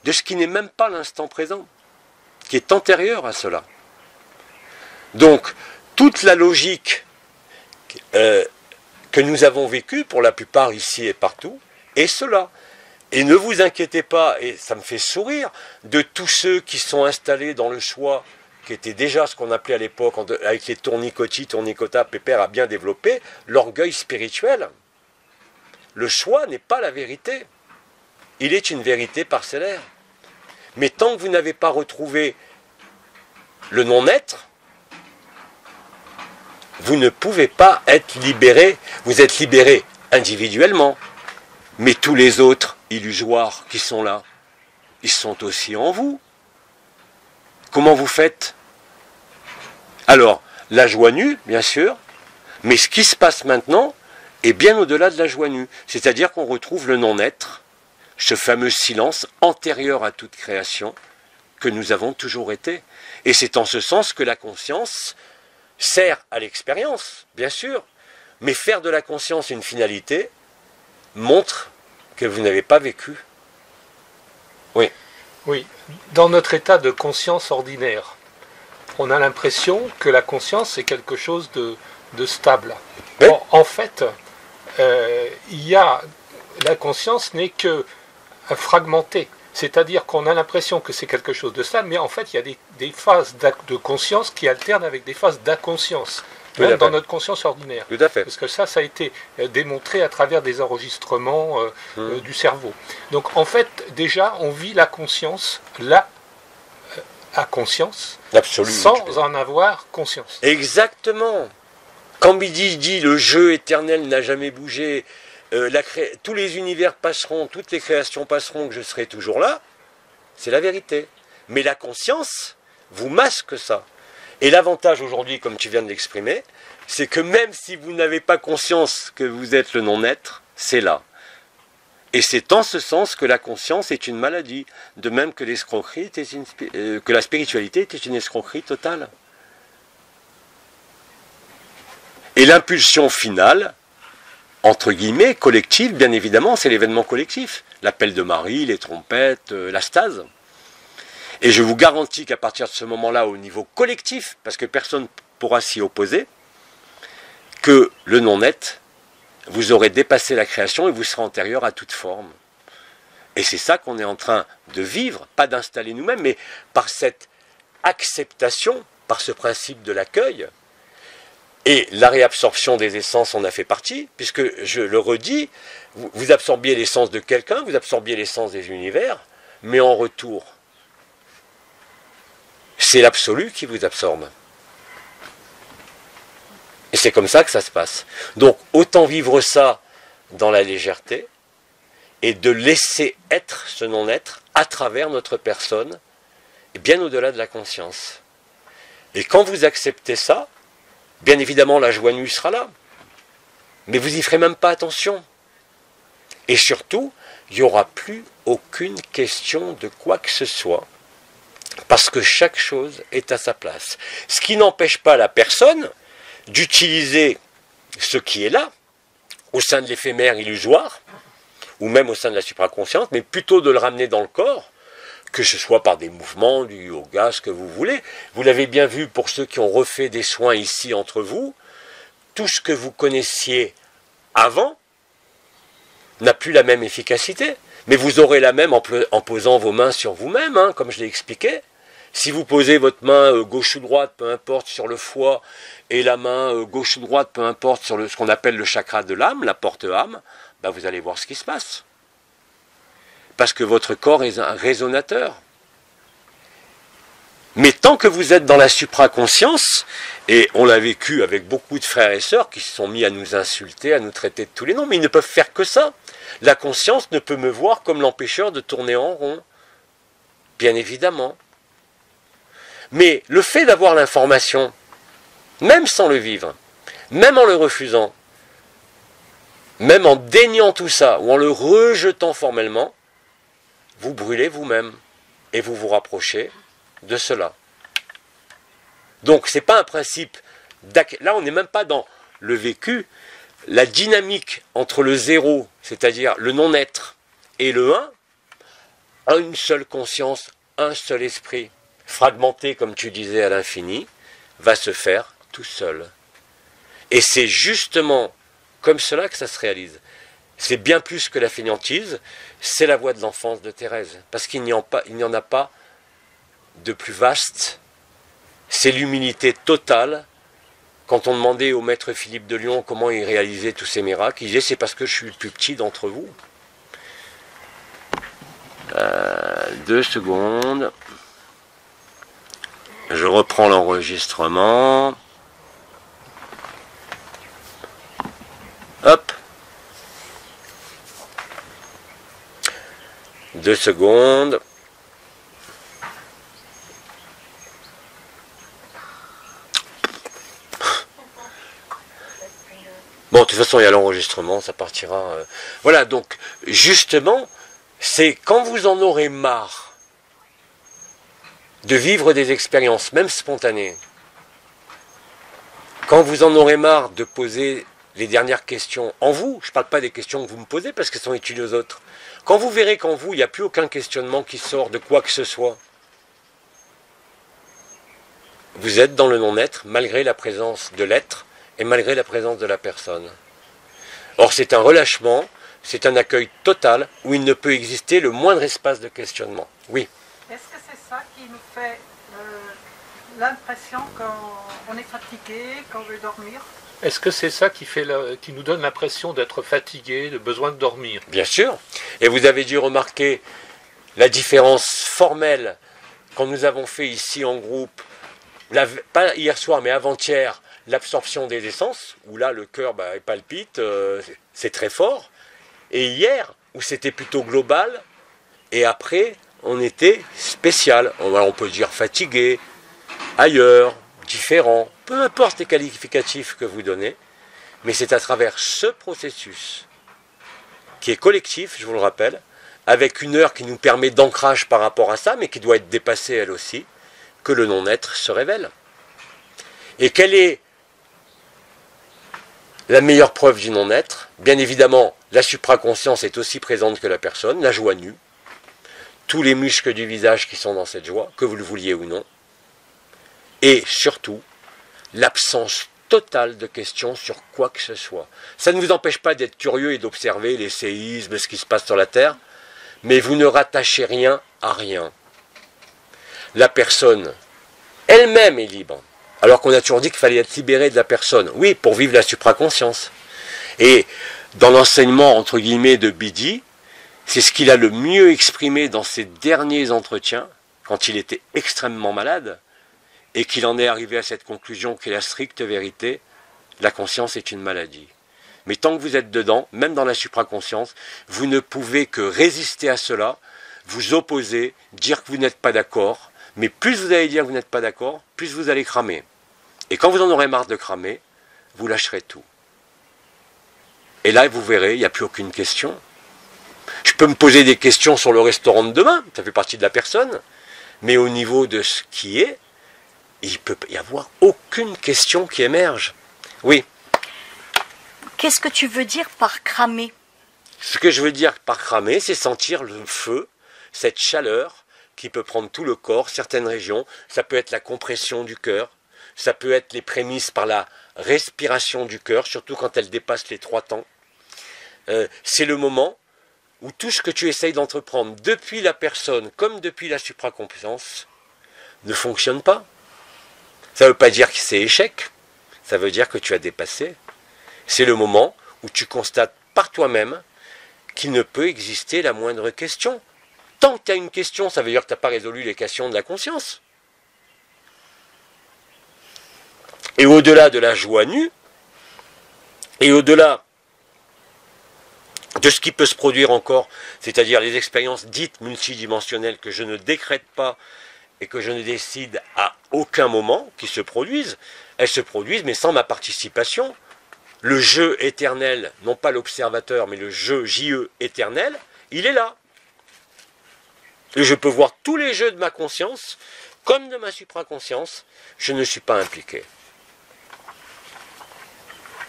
de ce qui n'est même pas l'instant présent, qui est antérieur à cela. Donc, toute la logique que nous avons vécue, pour la plupart ici et partout, est cela. Et ne vous inquiétez pas, et ça me fait sourire, de tous ceux qui sont installés dans le choix qui était déjà ce qu'on appelait à l'époque, avec les tournicotis, tournicota, Pépère a bien développé, l'orgueil spirituel. Le choix n'est pas la vérité. Il est une vérité parcellaire. Mais tant que vous n'avez pas retrouvé le non-être, vous ne pouvez pas être libéré. Vous êtes libéré individuellement. Mais tous les autres illusoires qui sont là, ils sont aussi en vous. Comment vous faites? Alors, la joie nue, bien sûr, mais ce qui se passe maintenant est bien au-delà de la joie nue. C'est-à-dire qu'on retrouve le non-être, ce fameux silence antérieur à toute création que nous avons toujours été. Et c'est en ce sens que la conscience sert à l'expérience, bien sûr, mais faire de la conscience une finalité montre que vous n'avez pas vécu. Oui. Oui, dans notre état de conscience ordinaire, on a l'impression que la conscience est quelque chose de stable. Oui. En fait, la conscience n'est que fragmentée. C'est-à-dire qu'on a l'impression que c'est quelque chose de stable, mais en fait, il y a des phases de conscience qui alternent avec des phases d'inconscience, même dans notre conscience ordinaire. Tout à fait. Parce que ça a été démontré à travers des enregistrements du cerveau. Donc, en fait, déjà, on vit la conscience, à conscience, Absolument. sans en avoir conscience. Exactement. Quand Midi dit le jeu éternel n'a jamais bougé, tous les univers passeront, toutes les créations passeront, que je serai toujours là, c'est la vérité. Mais la conscience vous masque ça. Et l'avantage aujourd'hui, comme tu viens de l'exprimer, c'est que même si vous n'avez pas conscience que vous êtes le non-être, c'est là. Et c'est en ce sens que la conscience est une maladie, de même que l'escroquerie que la spiritualité était une escroquerie totale. Et l'impulsion finale, entre guillemets, collective, bien évidemment, c'est l'événement collectif. L'appel de Marie, les trompettes, la stase. Et je vous garantis qu'à partir de ce moment-là, au niveau collectif, parce que personne ne pourra s'y opposer, que le non-net, vous aurez dépassé la création et vous serez antérieur à toute forme. Et c'est ça qu'on est en train de vivre, pas d'installer nous-mêmes, mais par cette acceptation, par ce principe de l'accueil. Et la réabsorption des essences en a fait partie, puisque, je le redis, vous absorbiez l'essence de quelqu'un, vous absorbiez l'essence des univers, mais en retour, c'est l'absolu qui vous absorbe. Et c'est comme ça que ça se passe. Donc, autant vivre ça dans la légèreté, et de laisser être ce non-être à travers notre personne, et bien au-delà de la conscience. Et quand vous acceptez ça, bien évidemment, la joie nue sera là. Mais vous n'y ferez même pas attention. Et surtout, il n'y aura plus aucune question de quoi que ce soit. Parce que chaque chose est à sa place. Ce qui n'empêche pas la personne d'utiliser ce qui est là, au sein de l'éphémère illusoire, ou même au sein de la supraconsciente, mais plutôt de le ramener dans le corps, que ce soit par des mouvements, du yoga, ce que vous voulez. Vous l'avez bien vu pour ceux qui ont refait des soins ici entre vous, tout ce que vous connaissiez avant n'a plus la même efficacité, mais vous aurez la même en posant vos mains sur vous-même, hein, comme je l'ai expliqué. Si vous posez votre main gauche ou droite, peu importe, sur le foie, et la main gauche ou droite, peu importe, sur ce qu'on appelle le chakra de l'âme, la porte âme, ben vous allez voir ce qui se passe. Parce que votre corps est un résonateur. Mais tant que vous êtes dans la supraconscience, et on l'a vécu avec beaucoup de frères et sœurs qui se sont mis à nous insulter, à nous traiter de tous les noms, mais ils ne peuvent faire que ça. La conscience ne peut me voir comme l'empêcheur de tourner en rond. Bien évidemment. Mais le fait d'avoir l'information, même sans le vivre, même en le refusant, même en déniant tout ça, ou en le rejetant formellement, vous brûlez vous-même et vous vous rapprochez de cela. Donc ce n'est pas un principe là on n'est même pas dans le vécu, la dynamique entre le zéro, c'est-à-dire le non-être, et le un, une seule conscience, un seul esprit, fragmenté comme tu disais à l'infini, va se faire tout seul. Et c'est justement comme cela que ça se réalise. C'est bien plus que la fainéantise, c'est la voie de l'enfance de Thérèse. Parce qu'il n'y en a pas de plus vaste c'est l'humilité totale. Quand on demandait au maître Philippe de Lyon comment il réalisait tous ces miracles, il disait c'est parce que je suis le plus petit d'entre vous. 2 secondes. Je reprends l'enregistrement. Hop. 2 secondes. Bon, de toute façon, il y a l'enregistrement, ça partira. Voilà, donc, justement, c'est quand vous en aurez marre de vivre des expériences, même spontanées, quand vous en aurez marre de poser les dernières questions en vous, je ne parle pas des questions que vous me posez parce qu'elles sont utiles aux autres, quand vous verrez qu'en vous, il n'y a plus aucun questionnement qui sort de quoi que ce soit, vous êtes dans le non-être malgré la présence de l'être et malgré la présence de la personne. Or, c'est un relâchement, c'est un accueil total où il ne peut exister le moindre espace de questionnement. Oui. Est-ce que c'est ça qui nous fait l'impression qu'on est fatigué, qu'on veut dormir? Est-ce que c'est ça qui nous donne l'impression d'être fatigué, de besoin de dormir? Bien sûr. Et vous avez dû remarquer la différence formelle quand nous avons fait ici en groupe, pas hier soir mais avant-hier, l'absorption des essences, où là le cœur palpite, c'est très fort. Et hier, où c'était plutôt global, et après, on était spécial. On peut dire fatigué, ailleurs, différent, peu importe les qualificatifs que vous donnez, mais c'est à travers ce processus, qui est collectif, je vous le rappelle, avec une heure qui nous permet d'ancrage par rapport à ça, mais qui doit être dépassée elle aussi, que le non-être se révèle. Et quelle est la meilleure preuve du non-être? Bien évidemment, la supraconscience est aussi présente que la personne, la joie nue, tous les muscles du visage qui sont dans cette joie, que vous le vouliez ou non, et surtout, l'absence totale de questions sur quoi que ce soit. Ça ne vous empêche pas d'être curieux et d'observer les séismes, ce qui se passe sur la Terre, mais vous ne rattachez rien à rien. La personne elle-même est libre. Alors qu'on a toujours dit qu'il fallait être libéré de la personne. Oui, pour vivre la supraconscience. Et dans l'enseignement, entre guillemets, de Bidi, c'est ce qu'il a le mieux exprimé dans ses derniers entretiens, quand il était extrêmement malade, et qu'il en est arrivé à cette conclusion qui est la stricte vérité, la conscience est une maladie. Mais tant que vous êtes dedans, même dans la supraconscience, vous ne pouvez que résister à cela, vous opposer, dire que vous n'êtes pas d'accord, mais plus vous allez dire que vous n'êtes pas d'accord, plus vous allez cramer. Et quand vous en aurez marre de cramer, vous lâcherez tout. Et là, vous verrez, il n'y a plus aucune question. Je peux me poser des questions sur le restaurant de demain, ça fait partie de la personne, mais au niveau de ce qui est, il ne peut y avoir aucune question qui émerge. Oui. Qu'est-ce que tu veux dire par cramer? Ce que je veux dire par cramer, c'est sentir le feu, cette chaleur qui peut prendre tout le corps, certaines régions. Ça peut être la compression du cœur, ça peut être les prémices par la respiration du cœur, surtout quand elle dépasse les 3 temps. C'est le moment où tout ce que tu essayes d'entreprendre depuis la personne comme depuis la supraconscience ne fonctionne pas. Ça ne veut pas dire que c'est échec, ça veut dire que tu as dépassé. C'est le moment où tu constates par toi-même qu'il ne peut exister la moindre question. Tant que tu as une question, ça veut dire que tu n'as pas résolu les questions de la conscience. Et au-delà de la joie nue, et au-delà de ce qui peut se produire encore, c'est-à-dire les expériences dites multidimensionnelles que je ne décrète pas et que je ne décide à aucun moment qui se produisent, elles se produisent mais sans ma participation. Le jeu éternel, non pas l'observateur, mais le jeu JE éternel, il est là. Et je peux voir tous les jeux de ma conscience, comme de ma supraconscience, je ne suis pas impliqué.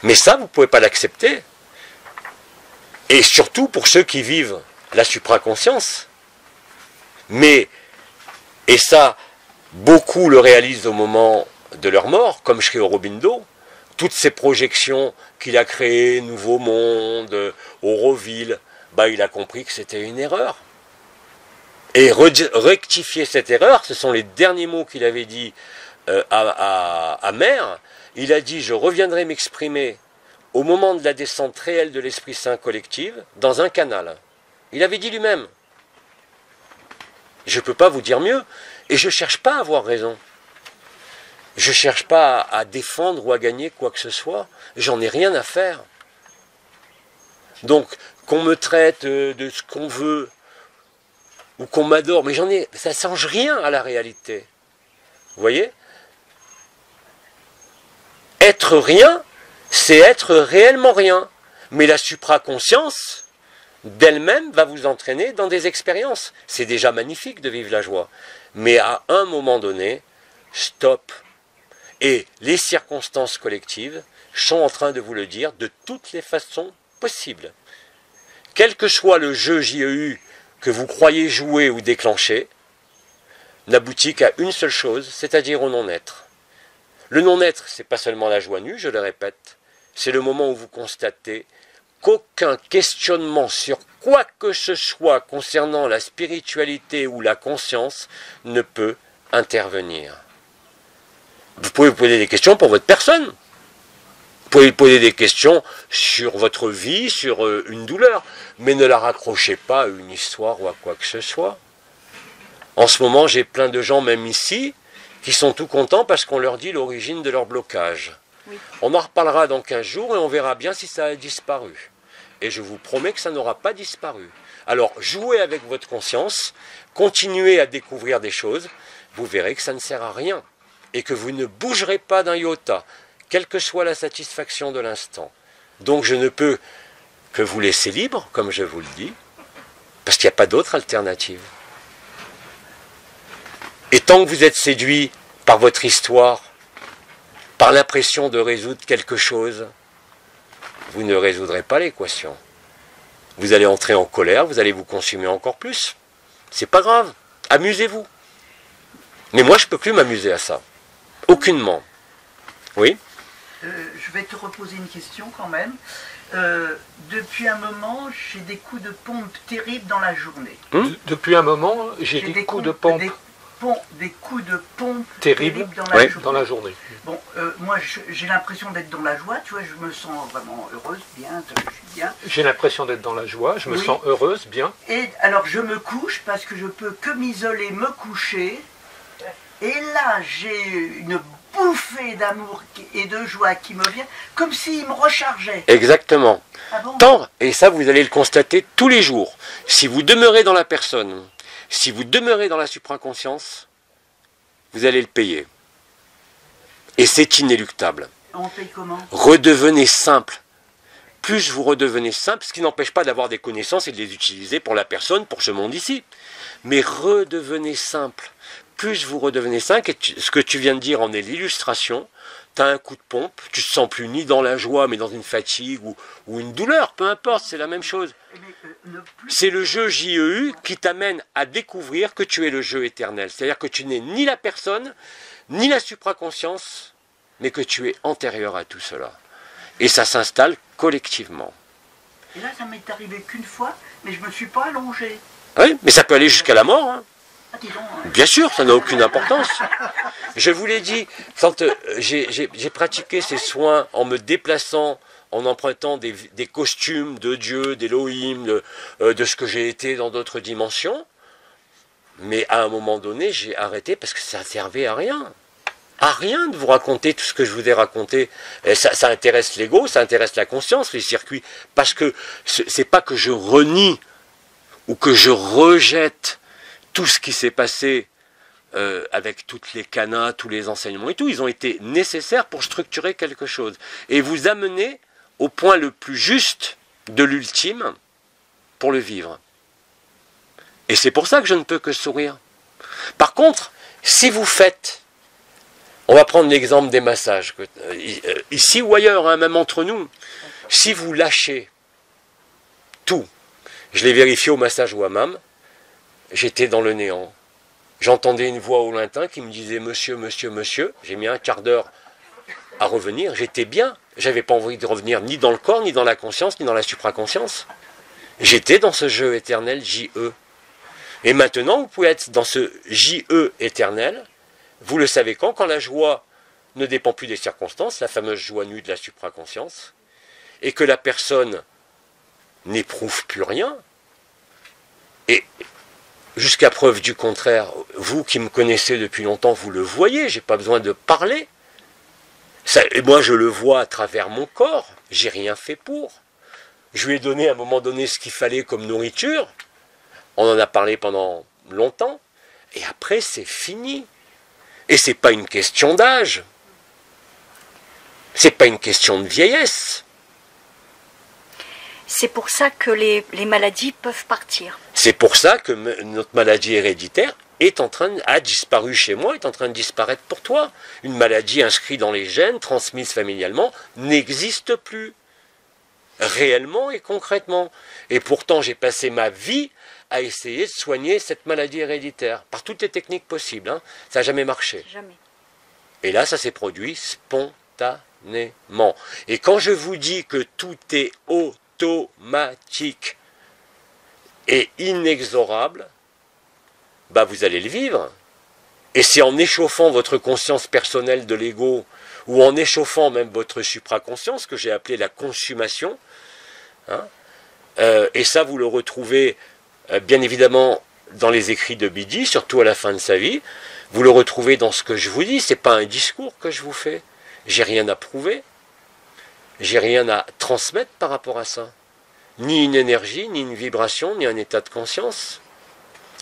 Mais ça, vous ne pouvez pas l'accepter. Et surtout pour ceux qui vivent la supraconscience. Mais, et ça, beaucoup le réalisent au moment de leur mort, comme Sri Aurobindo, toutes ces projections qu'il a créées, Nouveau Monde, Auroville, il a compris que c'était une erreur. Et rectifier cette erreur, ce sont les derniers mots qu'il avait dit amer, il a dit « Je reviendrai m'exprimer au moment de la descente réelle de l'Esprit Saint collective dans un canal ». Il avait dit lui-même. Je ne peux pas vous dire mieux, et je ne cherche pas à avoir raison. Je ne cherche pas à défendre ou à gagner quoi que ce soit. J'en ai rien à faire. Donc, qu'on me traite de ce qu'on veut, ou qu'on m'adore, mais ça ne change rien à la réalité. Vous voyez? Être rien, c'est être réellement rien. Mais la supraconscience, d'elle-même, va vous entraîner dans des expériences. C'est déjà magnifique de vivre la joie. Mais à un moment donné, stop. Et les circonstances collectives sont en train de vous le dire de toutes les façons possibles. Quel que soit le jeu JEU que vous croyez jouer ou déclencher, n'aboutit qu'à une seule chose, c'est-à-dire au non-être. Le non-être, c'est pas seulement la joie nue, je le répète, c'est le moment où vous constatez qu'aucun questionnement sur quoi que ce soit concernant la spiritualité ou la conscience ne peut intervenir. Vous pouvez vous poser des questions pour votre personne. Vous pouvez poser des questions sur votre vie, sur une douleur, mais ne la raccrochez pas à une histoire ou à quoi que ce soit. En ce moment, j'ai plein de gens, même ici, qui sont tout contents parce qu'on leur dit l'origine de leur blocage. Oui. On en reparlera dans 15 jours et on verra bien si ça a disparu. Et je vous promets que ça n'aura pas disparu. Alors, jouez avec votre conscience, continuez à découvrir des choses, vous verrez que ça ne sert à rien. Et que vous ne bougerez pas d'un iota, quelle que soit la satisfaction de l'instant. Donc je ne peux que vous laisser libre, comme je vous le dis, parce qu'il n'y a pas d'autre alternative. Et tant que vous êtes séduit par votre histoire, par l'impression de résoudre quelque chose, vous ne résoudrez pas l'équation. Vous allez entrer en colère, vous allez vous consumer encore plus. C'est pas grave, amusez-vous. Mais moi, je ne peux plus m'amuser à ça. Aucunement. Oui? Je vais te reposer une question quand même. Depuis un moment, j'ai des coups de pompe terribles dans la journée. Depuis un moment, j'ai des coups de pompe. Des coups de pompe terribles dans la journée. Bon, moi, j'ai l'impression d'être dans la joie, tu vois, je me sens vraiment heureuse, bien, je suis bien. J'ai l'impression d'être dans la joie, je me sens heureuse, bien. Et alors, je me couche parce que je peux que m'isoler, me coucher. Et là, j'ai une bouffée d'amour et de joie qui me vient, comme s'il me rechargeait. Exactement. Ah bon? Tant, et ça vous allez le constater tous les jours, si vous demeurez dans la personne, si vous demeurez dans la supraconscience, vous allez le payer. Et c'est inéluctable. On paye comment? Redevenez simple. Plus vous redevenez simple, ce qui n'empêche pas d'avoir des connaissances et de les utiliser pour la personne, pour ce monde ici. Mais redevenez simple. Plus vous redevenez simple, et ce que tu viens de dire en est l'illustration, tu as un coup de pompe, tu ne te sens plus ni dans la joie, mais dans une fatigue ou une douleur, peu importe, c'est la même chose. C'est le jeu JEU qui t'amène à découvrir que tu es le jeu éternel. C'est-à-dire que tu n'es ni la personne, ni la supraconscience, mais que tu es antérieur à tout cela. Et ça s'installe collectivement. Et là, ça m'est arrivé qu'une fois, mais je ne me suis pas allongé. Oui, mais ça peut aller jusqu'à la mort, hein. Ah, dis donc, hein. Bien sûr, ça n'a aucune importance. Je vous l'ai dit, quand j'ai pratiqué ces soins en me déplaçant, en empruntant des costumes de Dieu, d'Élohim, de ce que j'ai été dans d'autres dimensions, mais à un moment donné, j'ai arrêté parce que ça ne servait à rien. À rien de vous raconter tout ce que je vous ai raconté. Et ça intéresse l'ego, ça intéresse la conscience, les circuits, parce que c'est pas que je renie ou que je rejette tout ce qui s'est passé avec toutes les canas, tous les enseignements et tout. Ils ont été nécessaires pour structurer quelque chose et vous amener au point le plus juste de l'ultime pour le vivre. Et c'est pour ça que je ne peux que sourire. Par contre, si vous faites, on va prendre l'exemple des massages, ici ou ailleurs, hein, même entre nous, si vous lâchez tout, je l'ai vérifié au massage Wamam, j'étais dans le néant. J'entendais une voix au lointain qui me disait « Monsieur, monsieur, monsieur ». J'ai mis un quart d'heure à revenir. J'étais bien. J'avais pas envie de revenir ni dans le corps, ni dans la conscience, ni dans la supraconscience. J'étais dans ce jeu éternel JE. Et maintenant, vous pouvez être dans ce JE éternel, Vous le savez quand la joie ne dépend plus des circonstances, la fameuse joie nue de la supraconscience, et que la personne n'éprouve plus rien, et jusqu'à preuve du contraire, vous qui me connaissez depuis longtemps, vous le voyez, j'ai pas besoin de parler. Ça, et moi je le vois à travers mon corps, j'ai rien fait pour. Je lui ai donné à un moment donné ce qu'il fallait comme nourriture, on en a parlé pendant longtemps, et après c'est fini. Et c'est pas une question d'âge, c'est pas une question de vieillesse. C'est pour ça que les maladies peuvent partir. C'est pour ça que notre maladie héréditaire a disparu chez moi, est en train de disparaître pour toi. Une maladie inscrite dans les gènes, transmise familialement, n'existe plus. Réellement et concrètement. Et pourtant, j'ai passé ma vie à essayer de soigner cette maladie héréditaire, par toutes les techniques possibles. Hein. Ça n'a jamais marché. Jamais. Et là, ça s'est produit spontanément. Et quand je vous dis que tout est automatique et inexorable, bah vous allez le vivre. Et c'est en échauffant votre conscience personnelle de l'ego, ou en échauffant même votre supraconscience, que j'ai appelé la consommation, hein, et ça vous le retrouvez bien évidemment dans les écrits de Bidi, surtout à la fin de sa vie, vous le retrouvez dans ce que je vous dis, c'est pas un discours que je vous fais, j'ai rien à prouver, j'ai rien à transmettre par rapport à ça, ni une énergie, ni une vibration, ni un état de conscience.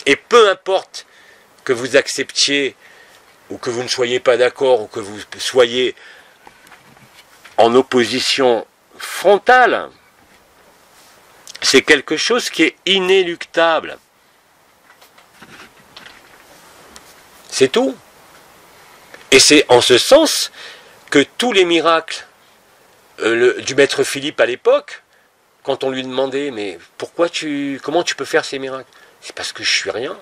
Et peu importe que vous acceptiez, ou que vous ne soyez pas d'accord, ou que vous soyez en opposition frontale, c'est quelque chose qui est inéluctable. C'est tout. Et c'est en ce sens que tous les miracles du maître Philippe à l'époque, quand on lui demandait, mais comment tu peux faire ces miracles? C'est parce que je suis rien.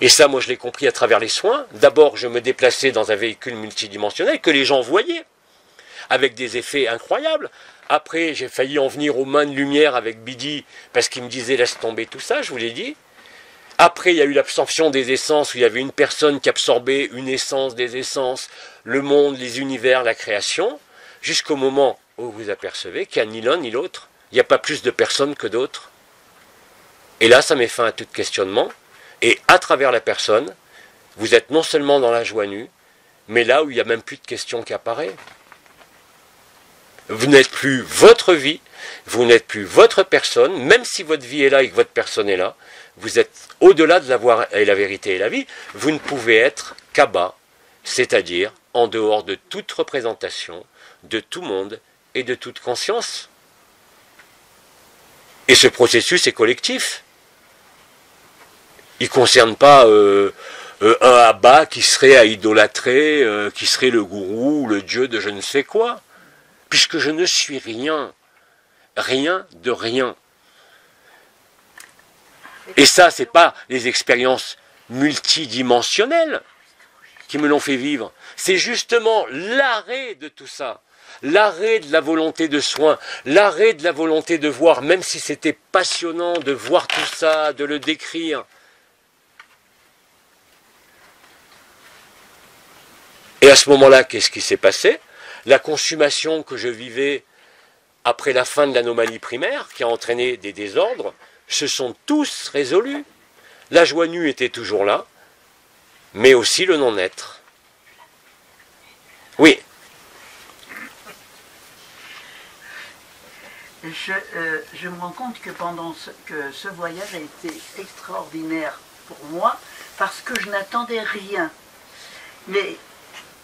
Et ça, moi, je l'ai compris à travers les soins. D'abord, je me déplaçais dans un véhicule multidimensionnel que les gens voyaient, avec des effets incroyables. Après, j'ai failli en venir aux mains de lumière avec Bidi, parce qu'il me disait, laisse tomber tout ça, je vous l'ai dit. Après, il y a eu l'absorption des essences, où il y avait une personne qui absorbait une essence des essences, le monde, les univers, la création, jusqu'au moment où vous apercevez qu'il n'y a ni l'un ni l'autre. Il n'y a pas plus de personnes que d'autres. Et là, ça met fin à tout questionnement. Et à travers la personne, vous êtes non seulement dans la joie nue, mais là où il n'y a même plus de question qui apparaît. Vous n'êtes plus votre vie, vous n'êtes plus votre personne, même si votre vie est là et que votre personne est là, vous êtes au-delà de la vérité et la vie, vous ne pouvez être qu'à-bas, c'est-à-dire en dehors de toute représentation, de tout monde et de toute conscience. Et ce processus est collectif. Il ne concerne pas un Abba qui serait à idolâtrer, qui serait le gourou ou le dieu de je ne sais quoi, puisque je ne suis rien, rien de rien. Et ça, ce n'est pas les expériences multidimensionnelles qui me l'ont fait vivre, c'est justement l'arrêt de tout ça, l'arrêt de la volonté de soin, l'arrêt de la volonté de voir, même si c'était passionnant de voir tout ça, de le décrire. Et à ce moment-là, qu'est-ce qui s'est passé? La consommation que je vivais après la fin de l'anomalie primaire, qui a entraîné des désordres, se sont tous résolus. La joie nue était toujours là, mais aussi le non-être. Oui. Je me rends compte que que ce voyage a été extraordinaire pour moi, parce que je n'attendais rien. Mais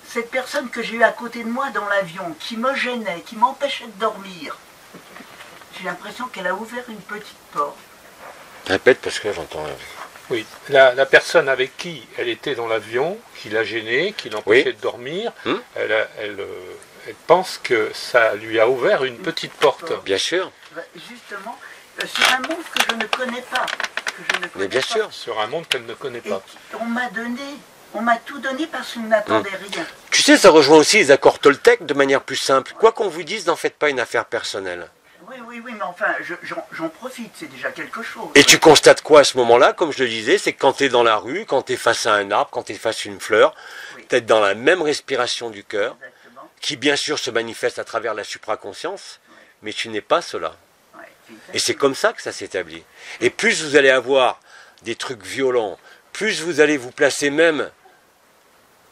cette personne que j'ai eue à côté de moi dans l'avion, qui me gênait, qui m'empêchait de dormir, j'ai l'impression qu'elle a ouvert une petite porte. Répète parce que j'entends rien. Oui, la personne avec qui elle était dans l'avion, qui l'a gênée, qui l'empêchait de dormir, elle pense que ça lui a ouvert une petite porte. Bien sûr. Justement, sur un monde que je ne connais pas. Mais bien sûr. Sur un monde qu'elle ne connaît pas. On m'a tout donné parce qu'on n'attendait rien. Tu sais, ça rejoint aussi les accords Toltec de manière plus simple. Quoi qu'on vous dise, n'en faites pas une affaire personnelle. Oui, mais enfin, j'en profite, c'est déjà quelque chose. Et tu constates quoi à ce moment-là, comme je le disais, c'est que quand tu es dans la rue, quand tu es face à un arbre, quand tu es face à une fleur, Oui. tu es dans la même respiration du cœur, Exactement. qui bien sûr se manifeste à travers la supraconscience, mais tu n'es pas cela. Ouais, Et c'est comme ça que ça s'établit. Et plus vous allez avoir des trucs violents, plus vous allez vous placer même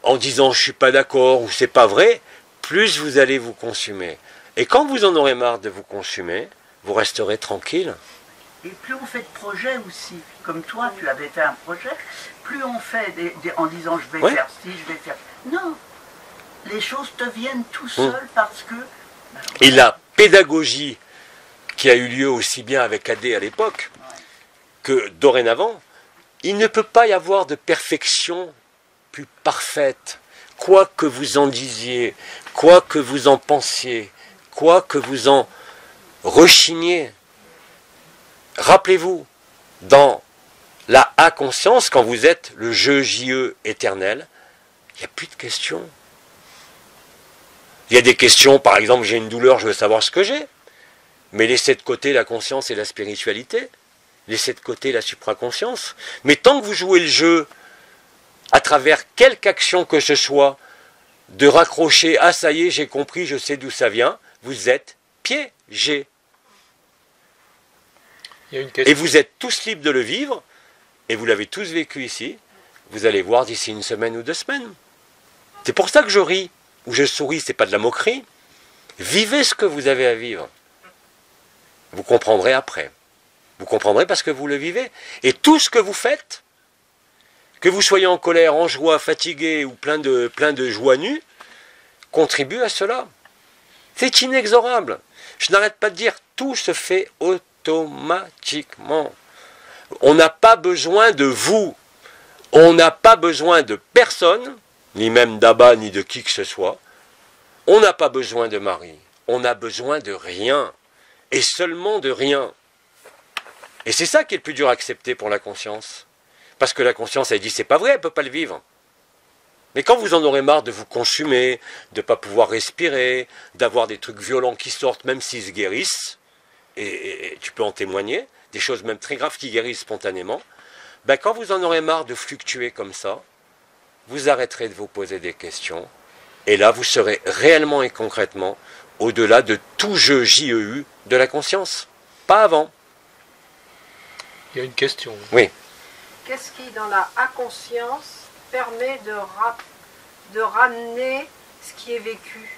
en disant je suis pas d'accord ou c'est pas vrai, plus vous allez vous consumer. Et quand vous en aurez marre de vous consumer, vous resterez tranquille. Et plus on fait de projets aussi, comme toi, tu avais fait un projet, plus on fait en disant je vais Ouais. faire ci, je vais faire... Non, les choses te viennent tout seul parce que... Et la pédagogie qui a eu lieu aussi bien avec AD à l'époque que dorénavant, il ne peut pas y avoir de perfection plus parfaite. Quoi que vous en disiez, quoi que vous en pensiez, quoi que vous en rechigniez, rappelez-vous, dans la A-conscience, quand vous êtes le je JE éternel, il n'y a plus de questions. Il y a des questions, par exemple, j'ai une douleur, je veux savoir ce que j'ai. Mais laissez de côté la conscience et la spiritualité. Laissez de côté la supraconscience. Mais tant que vous jouez le jeu, à travers quelque action que ce soit, de raccrocher « Ah, ça y est, j'ai compris, je sais d'où ça vient », vous êtes piégés. Il y a une question. Et vous êtes tous libres de le vivre, et vous l'avez tous vécu ici, vous allez voir d'ici une semaine ou 2 semaines. C'est pour ça que je ris, ou je souris, c'est pas de la moquerie. Vivez ce que vous avez à vivre. Vous comprendrez après. Vous comprendrez parce que vous le vivez. Et tout ce que vous faites, que vous soyez en colère, en joie, fatigué ou plein de joie nue, contribue à cela. C'est inexorable. Je n'arrête pas de dire, tout se fait automatiquement. On n'a pas besoin de vous. On n'a pas besoin de personne, ni même d'Abba, ni de qui que ce soit. On n'a pas besoin de Marie. On a besoin de rien. Et seulement de rien. Et c'est ça qui est le plus dur à accepter pour la conscience. Parce que la conscience, elle dit, c'est pas vrai, elle ne peut pas le vivre. Mais quand vous en aurez marre de vous consumer, de ne pas pouvoir respirer, d'avoir des trucs violents qui sortent, même s'ils se guérissent, et tu peux en témoigner, des choses même très graves qui guérissent spontanément, ben quand vous en aurez marre de fluctuer comme ça, vous arrêterez de vous poser des questions, et là vous serez réellement et concrètement au-delà de tout jeu JEU de la conscience. Pas avant. Il y a une question. Oui. Qu'est-ce qui, dans la inconscience, permet de ramener ce qui est vécu,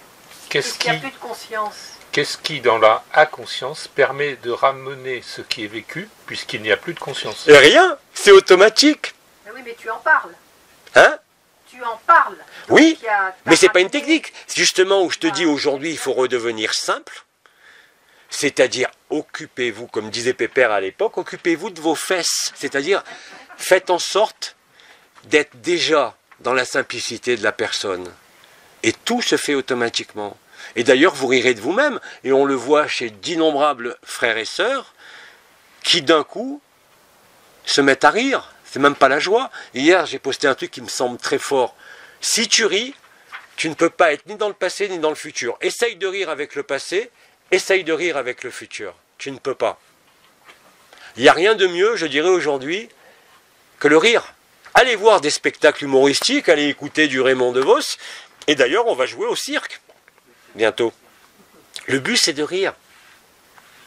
puisqu'il n'y a plus de conscience? Qu'est-ce qui, dans la inconscience, permet de ramener ce qui est vécu, puisqu'il n'y a plus de conscience? Rien, c'est automatique. Mais oui, mais tu en parles. Hein? Tu en parles. Oui, Donc, t'as mais c'est pas une ramené- technique. C'est justement où je te dis aujourd'hui, il faut redevenir simple. C'est-à-dire, occupez-vous, comme disait Pépère à l'époque, occupez-vous de vos fesses. C'est-à-dire, faites en sorte d'être déjà dans la simplicité de la personne. Et tout se fait automatiquement. Et d'ailleurs, vous rirez de vous-même, et on le voit chez d'innombrables frères et sœurs, qui d'un coup se mettent à rire. C'est même pas la joie. Hier, j'ai posté un truc qui me semble très fort. Si tu ris, tu ne peux pas être ni dans le passé ni dans le futur. Essaye de rire avec le passé, essaye de rire avec le futur. Tu ne peux pas. Il n'y a rien de mieux, je dirais aujourd'hui, que le rire. Allez voir des spectacles humoristiques, allez écouter du Raymond DeVos, et d'ailleurs, on va jouer au cirque, bientôt. Le but, c'est de rire.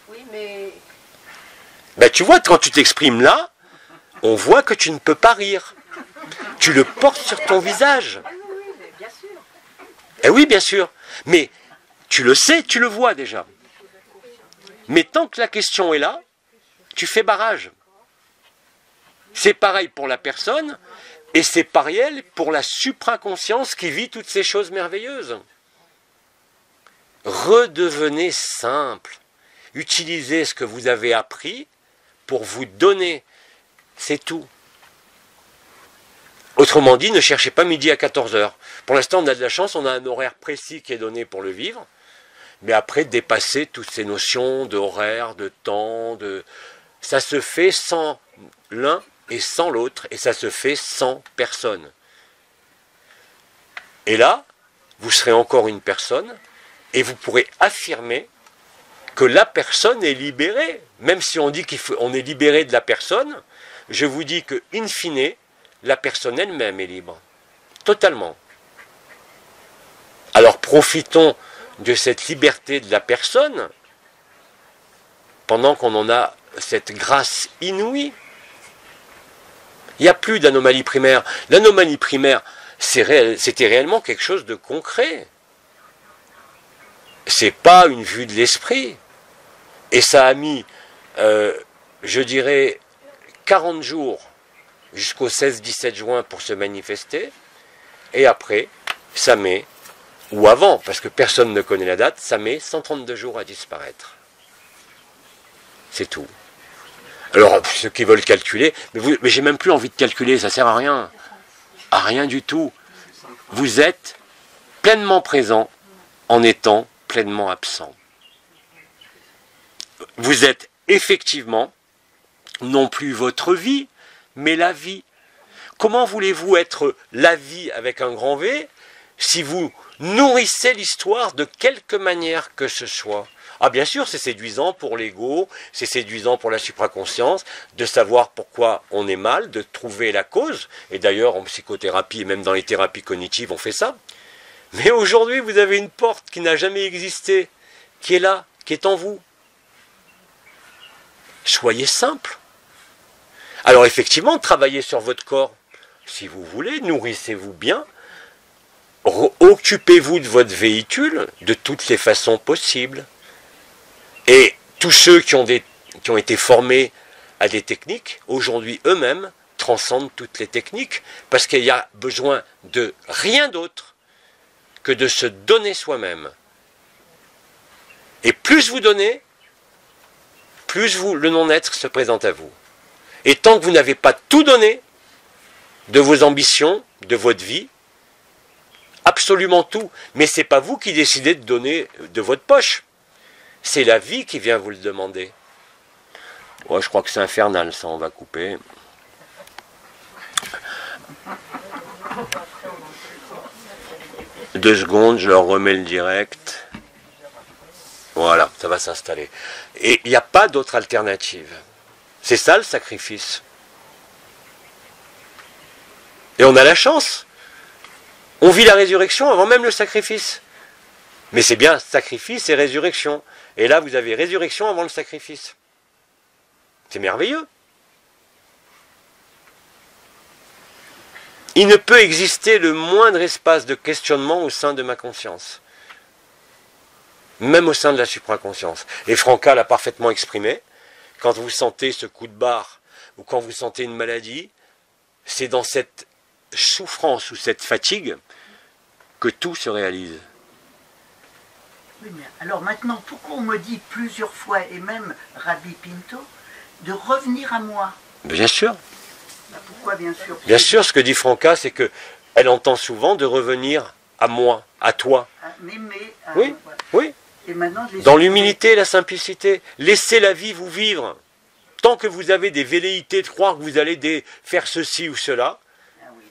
Oui, mais Ben, tu vois, quand tu t'exprimes là, on voit que tu ne peux pas rire. Tu le portes sur ton visage. oui, mais bien sûr. Eh oui, bien sûr. Mais tu le sais, tu le vois déjà. Mais tant que la question est là, tu fais barrage. C'est pareil pour la personne, et c'est pareil pour la supraconscience qui vit toutes ces choses merveilleuses. Redevenez simple. Utilisez ce que vous avez appris pour vous donner. C'est tout. Autrement dit, ne cherchez pas midi à 14h. Pour l'instant, on a de la chance, on a un horaire précis qui est donné pour le vivre. Mais après, dépasser toutes ces notions d'horaire, de temps, ça se fait sans l'un et sans l'autre, et ça se fait sans personne. Et là, vous serez encore une personne, et vous pourrez affirmer que la personne est libérée. Même si on dit qu'on est libéré de la personne, je vous dis que, in fine, la personne elle-même est libre. Totalement. Alors profitons de cette liberté de la personne pendant qu'on en a cette grâce inouïe. Il n'y a plus d'anomalie primaire. L'anomalie primaire, c'était réellement quelque chose de concret. C'est pas une vue de l'esprit. Et ça a mis, je dirais, 40 jours jusqu'au 16-17 juin pour se manifester. Et après, ça met, ou avant, parce que personne ne connaît la date, ça met 132 jours à disparaître. C'est tout. Alors, ceux qui veulent calculer, mais j'ai même plus envie de calculer, ça sert à rien. À rien du tout. Vous êtes pleinement présent en étant pleinement absent. Vous êtes effectivement non plus votre vie, mais la vie. Comment voulez-vous être la vie avec un grand V si vous nourrissez l'histoire de quelque manière que ce soit? Ah bien sûr, c'est séduisant pour l'ego, c'est séduisant pour la supraconscience, de savoir pourquoi on est mal, de trouver la cause. Et d'ailleurs, en psychothérapie et même dans les thérapies cognitives, on fait ça. Mais aujourd'hui, vous avez une porte qui n'a jamais existé, qui est là, qui est en vous. Soyez simple. Alors effectivement, travaillez sur votre corps. Si vous voulez, nourrissez-vous bien. Occupez-vous de votre véhicule de toutes les façons possibles. Et tous ceux qui ont été formés à des techniques, aujourd'hui eux-mêmes, transcendent toutes les techniques, parce qu'il y a besoin de rien d'autre que de se donner soi-même. Et plus vous donnez, plus le non-être se présente à vous. Et tant que vous n'avez pas tout donné, de vos ambitions, de votre vie, absolument tout, mais ce n'est pas vous qui décidez de donner de votre poche. C'est la vie qui vient vous le demander. Ouais, je crois que c'est infernal, ça, on va couper. Deux secondes, je leur remets le direct. Voilà, ça va s'installer. Et il n'y a pas d'autre alternative. C'est ça le sacrifice. Et on a la chance. On vit la résurrection avant même le sacrifice. Mais c'est bien sacrifice et résurrection. Et là, vous avez résurrection avant le sacrifice. C'est merveilleux. Il ne peut exister le moindre espace de questionnement au sein de ma conscience. Même au sein de la supraconscience. Et Franca l'a parfaitement exprimé. Quand vous sentez ce coup de barre, ou quand vous sentez une maladie, c'est dans cette souffrance ou cette fatigue que tout se réalise. Oui, mais alors maintenant, pourquoi on me dit plusieurs fois, et même Rabbi Pinto, de revenir à moi? Bien sûr. Bah pourquoi bien sûr? Bien sûr, ce que dit Franca, c'est qu'elle entend souvent de revenir à moi, à toi. À m'aimer. Oui, voilà. oui. Et maintenant, dans l'humilité et la simplicité. Laissez la vie vous vivre. Tant que vous avez des velléités de croire que vous allez faire ceci ou cela,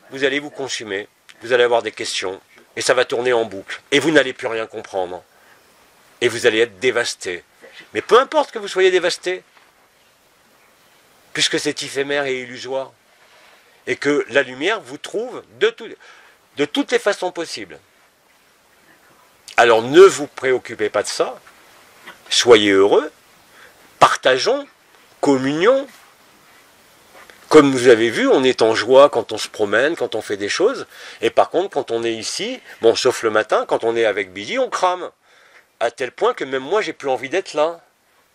vous allez vous consumer, vous allez avoir des questions, et ça va tourner en boucle. Et vous n'allez plus rien comprendre. Et vous allez être dévasté. Mais peu importe que vous soyez dévasté, puisque c'est éphémère et illusoire, et que la lumière vous trouve de toutes les façons possibles. Alors ne vous préoccupez pas de ça, soyez heureux, partageons, communion. Comme vous avez vu, on est en joie quand on se promène, quand on fait des choses, et par contre quand on est ici, bon sauf le matin, quand on est avec Billy, on crame. À tel point que même moi j'ai plus envie d'être là,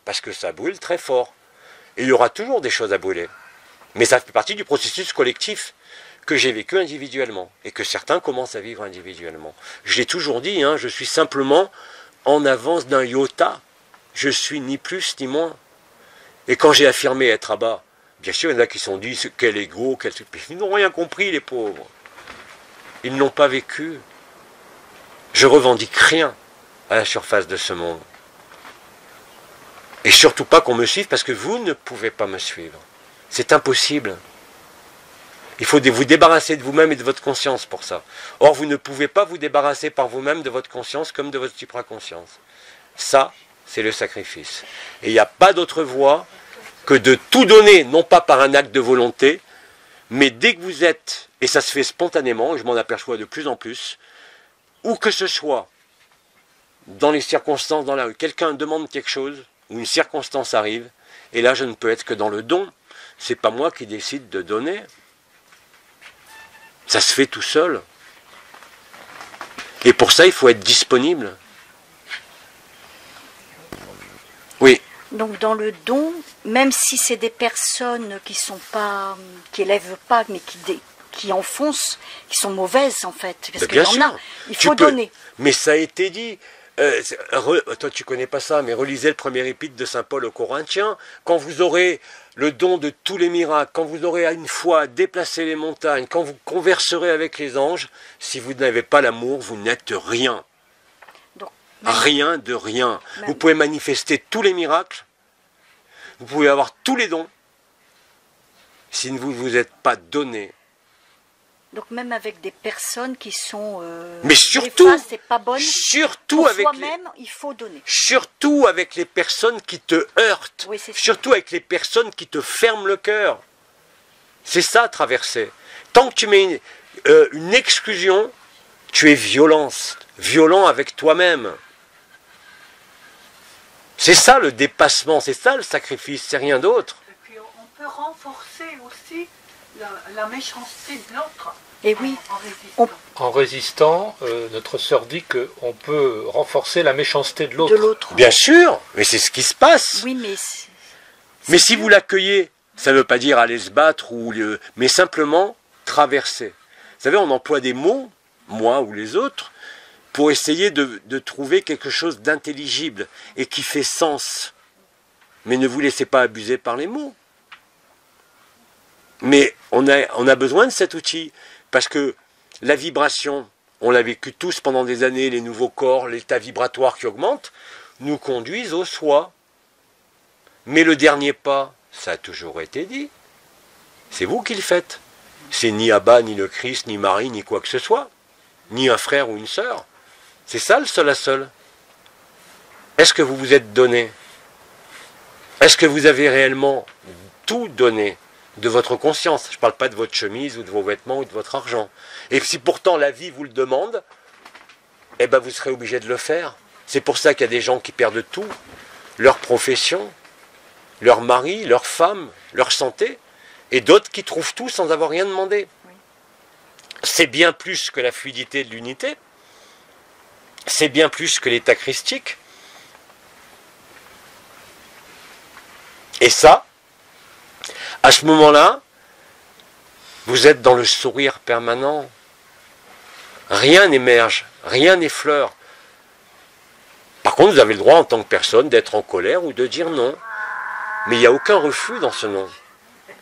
parce que ça brûle très fort. Et il y aura toujours des choses à brûler. Mais ça fait partie du processus collectif que j'ai vécu individuellement, et que certains commencent à vivre individuellement. Je l'ai toujours dit, hein, je suis simplement en avance d'un iota. Je suis ni plus ni moins. Et quand j'ai affirmé être à bas, bien sûr, il y en a qui se sont dit quel égo, quel... Ils n'ont rien compris, les pauvres. Ils n'ont pas vécu. Je revendique rien à la surface de ce monde. Et surtout pas qu'on me suive, parce que vous ne pouvez pas me suivre. C'est impossible. Il faut vous débarrasser de vous-même et de votre conscience pour ça. Or, vous ne pouvez pas vous débarrasser par vous-même de votre conscience comme de votre supraconscience. Ça, c'est le sacrifice. Et il n'y a pas d'autre voie que de tout donner, non pas par un acte de volonté, mais dès que vous êtes, et ça se fait spontanément, et je m'en aperçois de plus en plus, où que ce soit, dans les circonstances dans la rue, quelqu'un demande quelque chose, ou une circonstance arrive, et là je ne peux être que dans le don. C'est pas moi qui décide de donner. Ça se fait tout seul. Et pour ça, il faut être disponible. Oui. Donc dans le don, même si c'est des personnes qui sont pas, qui élèvent pas, mais qui enfoncent, qui sont mauvaises en fait, parce qu'il y en a, il faut donner. Mais ça a été dit. Toi tu connais pas ça, mais relisez le premier épître de saint Paul aux Corinthiens. Quand vous aurez le don de tous les miracles, quand vous aurez une foi à déplacer les montagnes, quand vous converserez avec les anges, si vous n'avez pas l'amour, vous n'êtes rien. Donc, rien de rien. Vous pouvez manifester tous les miracles, vous pouvez avoir tous les dons, si vous ne vous êtes pas donné. Donc même avec des personnes qui sont mais surtout, c'est pas bonne, surtout avec soi-même, il faut donner. Surtout avec les personnes qui te heurtent, oui, surtout avec les personnes qui te ferment le cœur. C'est ça, traverser. Tant que tu mets une exclusion, tu es violent avec toi-même. C'est ça le dépassement, c'est ça le sacrifice, c'est rien d'autre. Et puis on peut renforcer aussi la méchanceté de l'autre. Et oui, en résistant, notre sœur dit qu'on peut renforcer la méchanceté de l'autre. Bien sûr, mais c'est ce qui se passe. Oui, mais si vous l'accueillez, ça ne veut pas dire aller se battre, mais simplement traverser. Vous savez, on emploie des mots, moi ou les autres, pour essayer de trouver quelque chose d'intelligible et qui fait sens. Mais ne vous laissez pas abuser par les mots. Mais on a besoin de cet outil, parce que la vibration, on l'a vécu tous pendant des années, les nouveaux corps, l'état vibratoire qui augmente, nous conduisent au soi. Mais le dernier pas, ça a toujours été dit, c'est vous qui le faites. C'est ni Abba, ni le Christ, ni Marie, ni quoi que ce soit, ni un frère ou une sœur. C'est ça le seul à seul. Est-ce que vous vous êtes donné? Est-ce que vous avez réellement tout donné de votre conscience? Je ne parle pas de votre chemise ou de vos vêtements ou de votre argent. Et si pourtant la vie vous le demande, eh ben vous serez obligé de le faire. C'est pour ça qu'il y a des gens qui perdent tout, leur profession, leur mari, leur femme, leur santé, et d'autres qui trouvent tout sans avoir rien demandé. Oui. C'est bien plus que la fluidité de l'unité, c'est bien plus que l'état christique. Et ça, à ce moment-là, vous êtes dans le sourire permanent. Rien n'émerge, rien n'effleure. Par contre, vous avez le droit en tant que personne d'être en colère ou de dire non. Mais il n'y a aucun refus dans ce non.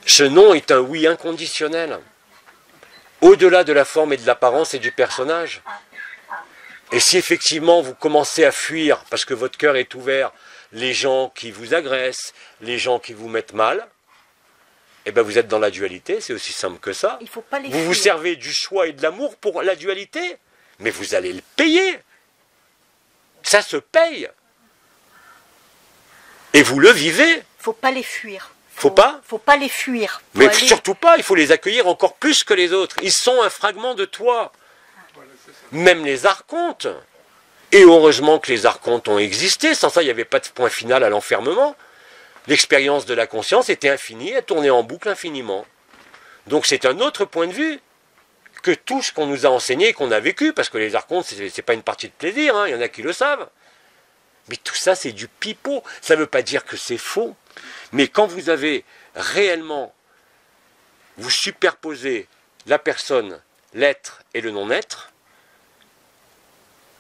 Ce non est un oui inconditionnel. Au-delà de la forme et de l'apparence et du personnage. Et si effectivement vous commencez à fuir parce que votre cœur est ouvert, les gens qui vous agressent, les gens qui vous mettent mal, eh ben vous êtes dans la dualité, c'est aussi simple que ça. Il faut pas les vous vous servez du choix et de l'amour pour la dualité, mais vous allez le payer. Ça se paye. Et vous le vivez. Faut pas les fuir. Faut pas les fuir. Mais surtout pas, il faut les accueillir encore plus que les autres. Ils sont un fragment de toi. Même les archontes. Et heureusement que les archontes ont existé, sans ça il n'y avait pas de point final à l'enfermement. L'expérience de la conscience était infinie, elle tournait en boucle infiniment. Donc c'est un autre point de vue que tout ce qu'on nous a enseigné et qu'on a vécu, parce que les archontes, c'est pas une partie de plaisir, hein, il y en a qui le savent. Mais tout ça, c'est du pipeau. Ça ne veut pas dire que c'est faux. Mais quand vous avez réellement, vous superposez la personne, l'être et le non-être,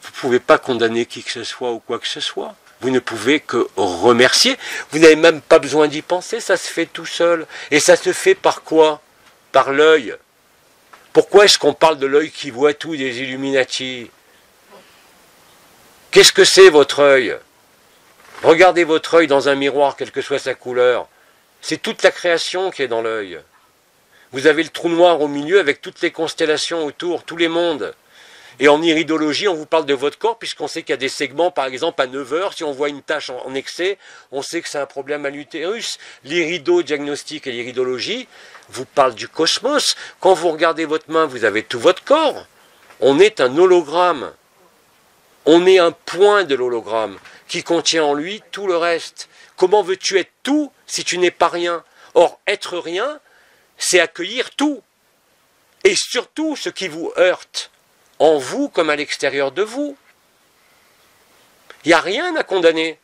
vous ne pouvez pas condamner qui que ce soit ou quoi que ce soit. Vous ne pouvez que remercier. Vous n'avez même pas besoin d'y penser, ça se fait tout seul. Et ça se fait par quoi? Par l'œil. Pourquoi est-ce qu'on parle de l'œil qui voit tout, des Illuminati? Qu'est-ce que c'est votre œil? Regardez votre œil dans un miroir, quelle que soit sa couleur. C'est toute la création qui est dans l'œil. Vous avez le trou noir au milieu avec toutes les constellations autour, tous les mondes. Et en iridologie, on vous parle de votre corps, puisqu'on sait qu'il y a des segments, par exemple, à 9 heures, si on voit une tache en excès, on sait que c'est un problème à l'utérus. L'irido-diagnostic et l'iridologie vous parlent du cosmos. Quand vous regardez votre main, vous avez tout votre corps. On est un hologramme. On est un point de l'hologramme qui contient en lui tout le reste. Comment veux-tu être tout si tu n'es pas rien? Or, être rien, c'est accueillir tout. Et surtout ce qui vous heurte, en vous comme à l'extérieur de vous. Il n'y a rien à condamner.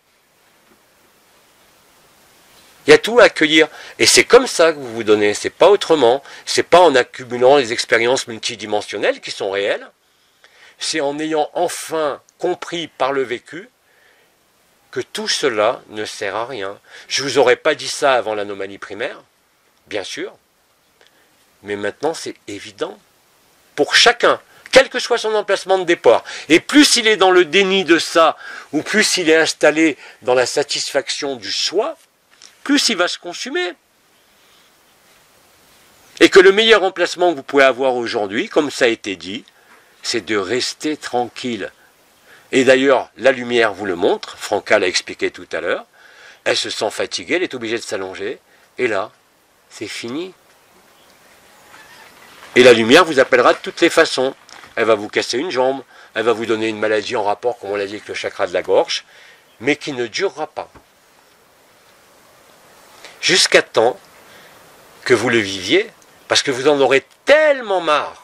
Il y a tout à accueillir. Et c'est comme ça que vous vous donnez, c'est pas autrement. C'est pas en accumulant les expériences multidimensionnelles qui sont réelles. C'est en ayant enfin compris par le vécu que tout cela ne sert à rien. Je ne vous aurais pas dit ça avant l'anomalie primaire, bien sûr. Mais maintenant, c'est évident. Pour chacun, quel que soit son emplacement de départ. Et plus il est dans le déni de ça, ou plus il est installé dans la satisfaction du soi, plus il va se consumer. Et que le meilleur emplacement que vous pouvez avoir aujourd'hui, comme ça a été dit, c'est de rester tranquille. Et d'ailleurs, la lumière vous le montre, Franca l'a expliqué tout à l'heure, elle se sent fatiguée, elle est obligée de s'allonger, et là, c'est fini. Et la lumière vous appellera de toutes les façons. Elle va vous casser une jambe, elle va vous donner une maladie en rapport, comme on l'a dit, avec le chakra de la gorge, mais qui ne durera pas. Jusqu'à temps que vous le viviez, parce que vous en aurez tellement marre,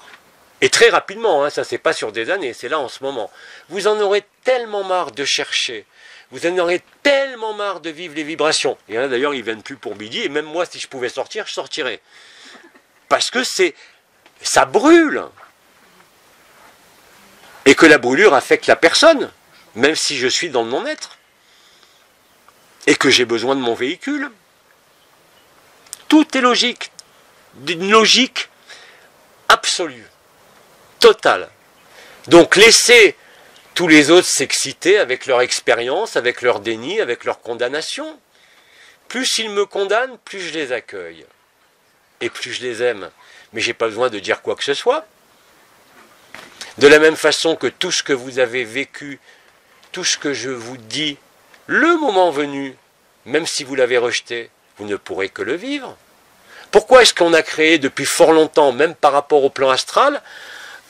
et très rapidement, hein, ça c'est pas sur des années, c'est là en ce moment, vous en aurez tellement marre de chercher, vous en aurez tellement marre de vivre les vibrations. Il y en a d'ailleurs, ils ne viennent plus pour midi, et même moi, si je pouvais sortir, je sortirais. Parce que ça brûle. Et que la brûlure affecte la personne, même si je suis dans le non-être. Et que j'ai besoin de mon véhicule. Tout est logique. D'une logique absolue, totale. Donc laissez tous les autres s'exciter avec leur expérience, avec leur déni, avec leur condamnation. Plus ils me condamnent, plus je les accueille. Et plus je les aime. Mais je n'ai pas besoin de dire quoi que ce soit. De la même façon que tout ce que vous avez vécu, tout ce que je vous dis, le moment venu, même si vous l'avez rejeté, vous ne pourrez que le vivre. Pourquoi est-ce qu'on a créé depuis fort longtemps, même par rapport au plan astral,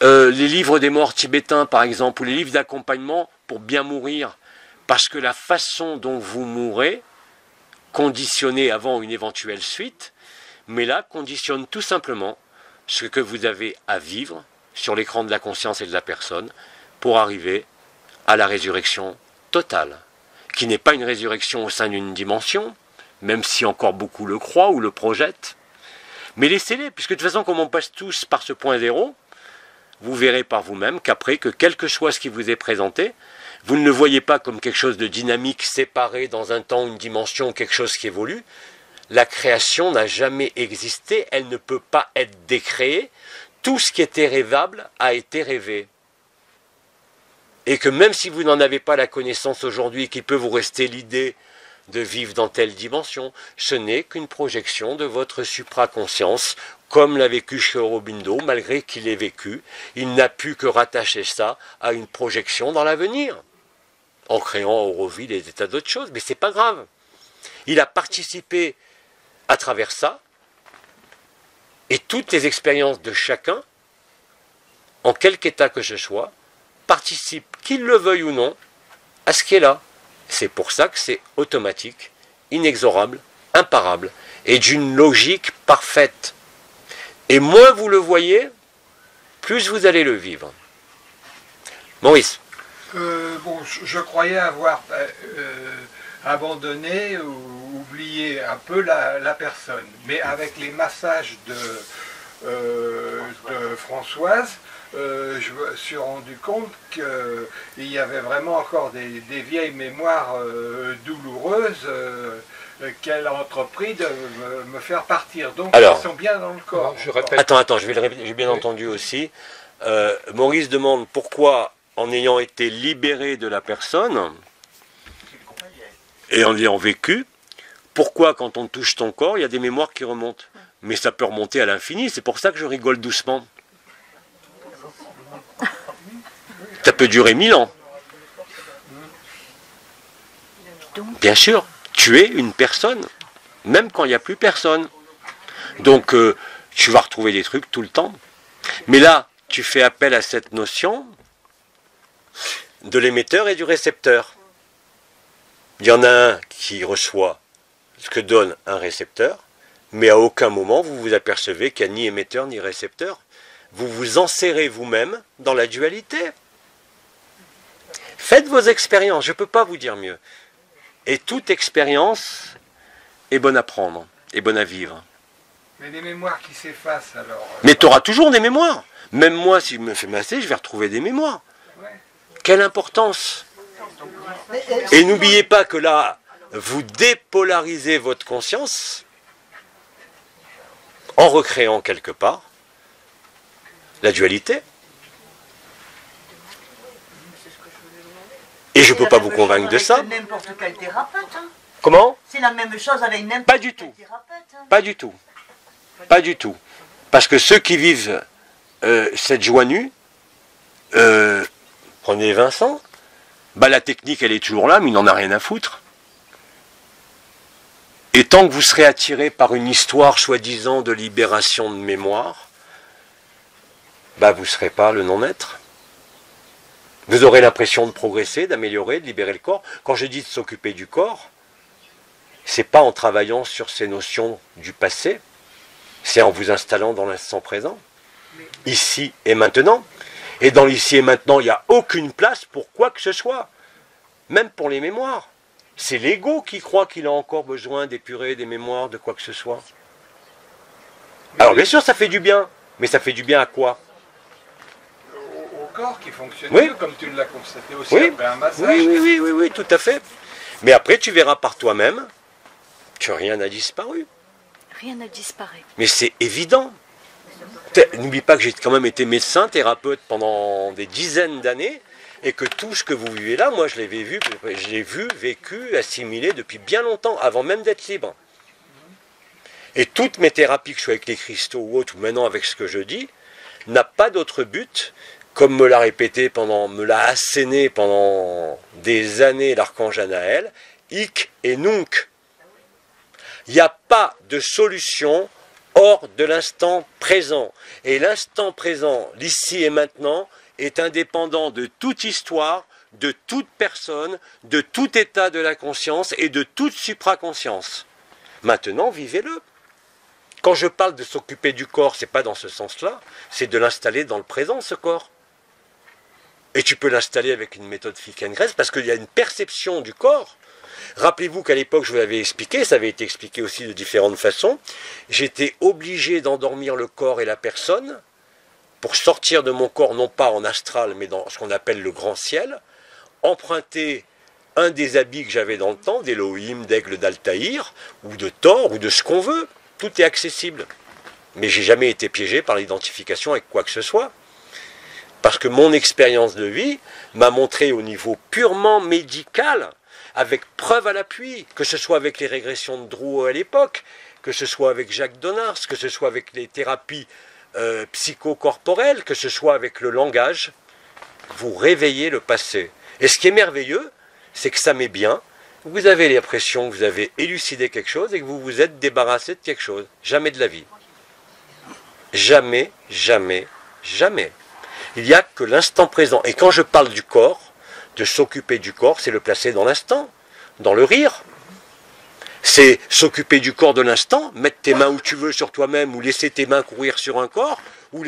les livres des morts tibétains par exemple, ou les livres d'accompagnement pour bien mourir? Parce que la façon dont vous mourrez, conditionnée avant une éventuelle suite, mais là conditionne tout simplement ce que vous avez à vivre sur l'écran de la conscience et de la personne pour arriver à la résurrection totale, qui n'est pas une résurrection au sein d'une dimension, même si encore beaucoup le croient ou le projettent, mais laissez-les, puisque de toute façon, comme on passe tous par ce point zéro, vous verrez par vous-même qu'après, que quel que soit ce qui vous est présenté, vous ne le voyez pas comme quelque chose de dynamique, séparé dans un temps, une dimension, quelque chose qui évolue. La création n'a jamais existé, elle ne peut pas être décréée. Tout ce qui était rêvable a été rêvé. Et que même si vous n'en avez pas la connaissance aujourd'hui, qu'il peut vous rester l'idée de vivre dans telle dimension, ce n'est qu'une projection de votre supraconscience, comme l'a vécu chez Aurobindo, malgré qu'il ait vécu, il n'a pu que rattacher ça à une projection dans l'avenir, en créant Auroville et des tas d'autres choses, mais c'est pas grave. Il a participé à travers ça, et toutes les expériences de chacun, en quelque état que ce soit, participent, qu'il le veuille ou non, à ce qui est là. C'est pour ça que c'est automatique, inexorable, imparable, et d'une logique parfaite. Et moins vous le voyez, plus vous allez le vivre. Maurice. Bon, je croyais avoir abandonné ou oublié un peu la personne, mais avec les massages de Françoise, je me suis rendu compte qu'il y avait vraiment encore des vieilles mémoires douloureuses qu'elle a entrepris de me faire partir. Donc, elles sont bien dans le corps. Je répète. Attends, j'ai bien entendu aussi. Maurice demande pourquoi, en ayant été libéré de la personne, et en ayant vécu, pourquoi quand on touche ton corps, il y a des mémoires qui remontent. Mais ça peut remonter à l'infini, c'est pour ça que je rigole doucement. Ça peut durer 1000 ans. Bien sûr, tu es une personne, même quand il n'y a plus personne. Donc, tu vas retrouver des trucs tout le temps. Mais là, tu fais appel à cette notion de l'émetteur et du récepteur. Il y en a un qui reçoit ce que donne un récepteur, mais à aucun moment vous vous apercevez qu'il n'y a ni émetteur ni récepteur. Vous vous enserrez vous-même dans la dualité. Faites vos expériences, je ne peux pas vous dire mieux. Et toute expérience est bonne à prendre, est bonne à vivre. Mais les mémoires qui s'effacent alors... Mais tu auras toujours des mémoires. Même moi, si je me fais masser, je vais retrouver des mémoires. Ouais. Quelle importance! Et n'oubliez pas que là, vous dépolarisez votre conscience en recréant quelque part la dualité. Et je ne peux pas vous convaincre de ça. N'importe quel thérapeute. Hein. Comment? C'est la même chose avec n'importe quel thérapeute. Hein. Pas du tout. Pas du tout. Parce que ceux qui vivent cette joie nue, prenez Vincent, bah la technique elle est toujours là, mais il n'en a rien à foutre. Et tant que vous serez attiré par une histoire soi-disant de libération de mémoire, bah vous ne serez pas le non-être. Vous aurez l'impression de progresser, d'améliorer, de libérer le corps. Quand je dis de s'occuper du corps, c'est pas en travaillant sur ces notions du passé, c'est en vous installant dans l'instant présent, ici et maintenant. Et dans l'ici et maintenant, il n'y a aucune place pour quoi que ce soit, même pour les mémoires. C'est l'ego qui croit qu'il a encore besoin d'épurer des mémoires, de quoi que ce soit. Alors bien sûr, ça fait du bien, mais ça fait du bien à quoi? Au corps qui fonctionne mieux, comme tu l'as constaté aussi après un massage. Oui, tout à fait. Mais après, tu verras par toi-même que rien n'a disparu. Rien n'a disparu. Mais c'est évident. N'oublie pas que j'ai quand même été médecin, thérapeute pendant des dizaines d'années, et que tout ce que vous vivez là, moi je l'ai vu, vécu, assimilé depuis bien longtemps, avant même d'être libre. Et toutes mes thérapies, que ce soit avec les cristaux ou autres, ou maintenant avec ce que je dis, n'a pas d'autre but, comme me l'a répété me l'a asséné pendant des années l'archange Anaël, hic et nunc. Il n'y a pas de solution hors de l'instant présent. Et l'instant présent, l'ici et maintenant, est indépendant de toute histoire, de toute personne, de tout état de la conscience et de toute supraconscience. Maintenant, vivez-le. Quand je parle de s'occuper du corps, c'est pas dans ce sens-là, c'est de l'installer dans le présent, ce corps. Et tu peux l'installer avec une méthode Feldenkrais parce qu'il y a une perception du corps. Rappelez-vous qu'à l'époque, je vous l'avais expliqué, ça avait été expliqué aussi de différentes façons, j'étais obligé d'endormir le corps et la personne pour sortir de mon corps, non pas en astral, mais dans ce qu'on appelle le grand ciel, emprunter un des habits que j'avais dans le temps, d'Elohim, d'Aigle d'Altaïr, ou de Thor, ou de ce qu'on veut, tout est accessible. Mais j'ai jamais été piégé par l'identification avec quoi que ce soit. Parce que mon expérience de vie m'a montré au niveau purement médical, avec preuve à l'appui, que ce soit avec les régressions de Drouot à l'époque, que ce soit avec Jacques Donars, que ce soit avec les thérapies psychocorporelles, que ce soit avec le langage, vous réveillez le passé. Et ce qui est merveilleux, c'est que ça met bien, vous avez l'impression que vous avez élucidé quelque chose et que vous vous êtes débarrassé de quelque chose. Jamais de la vie. Jamais, jamais, jamais. Il n'y a que l'instant présent. Et quand je parle du corps, de s'occuper du corps, c'est le placer dans l'instant, dans le rire. C'est s'occuper du corps de l'instant, mettre tes mains où tu veux sur toi-même, ou laisser tes mains courir sur un corps, ou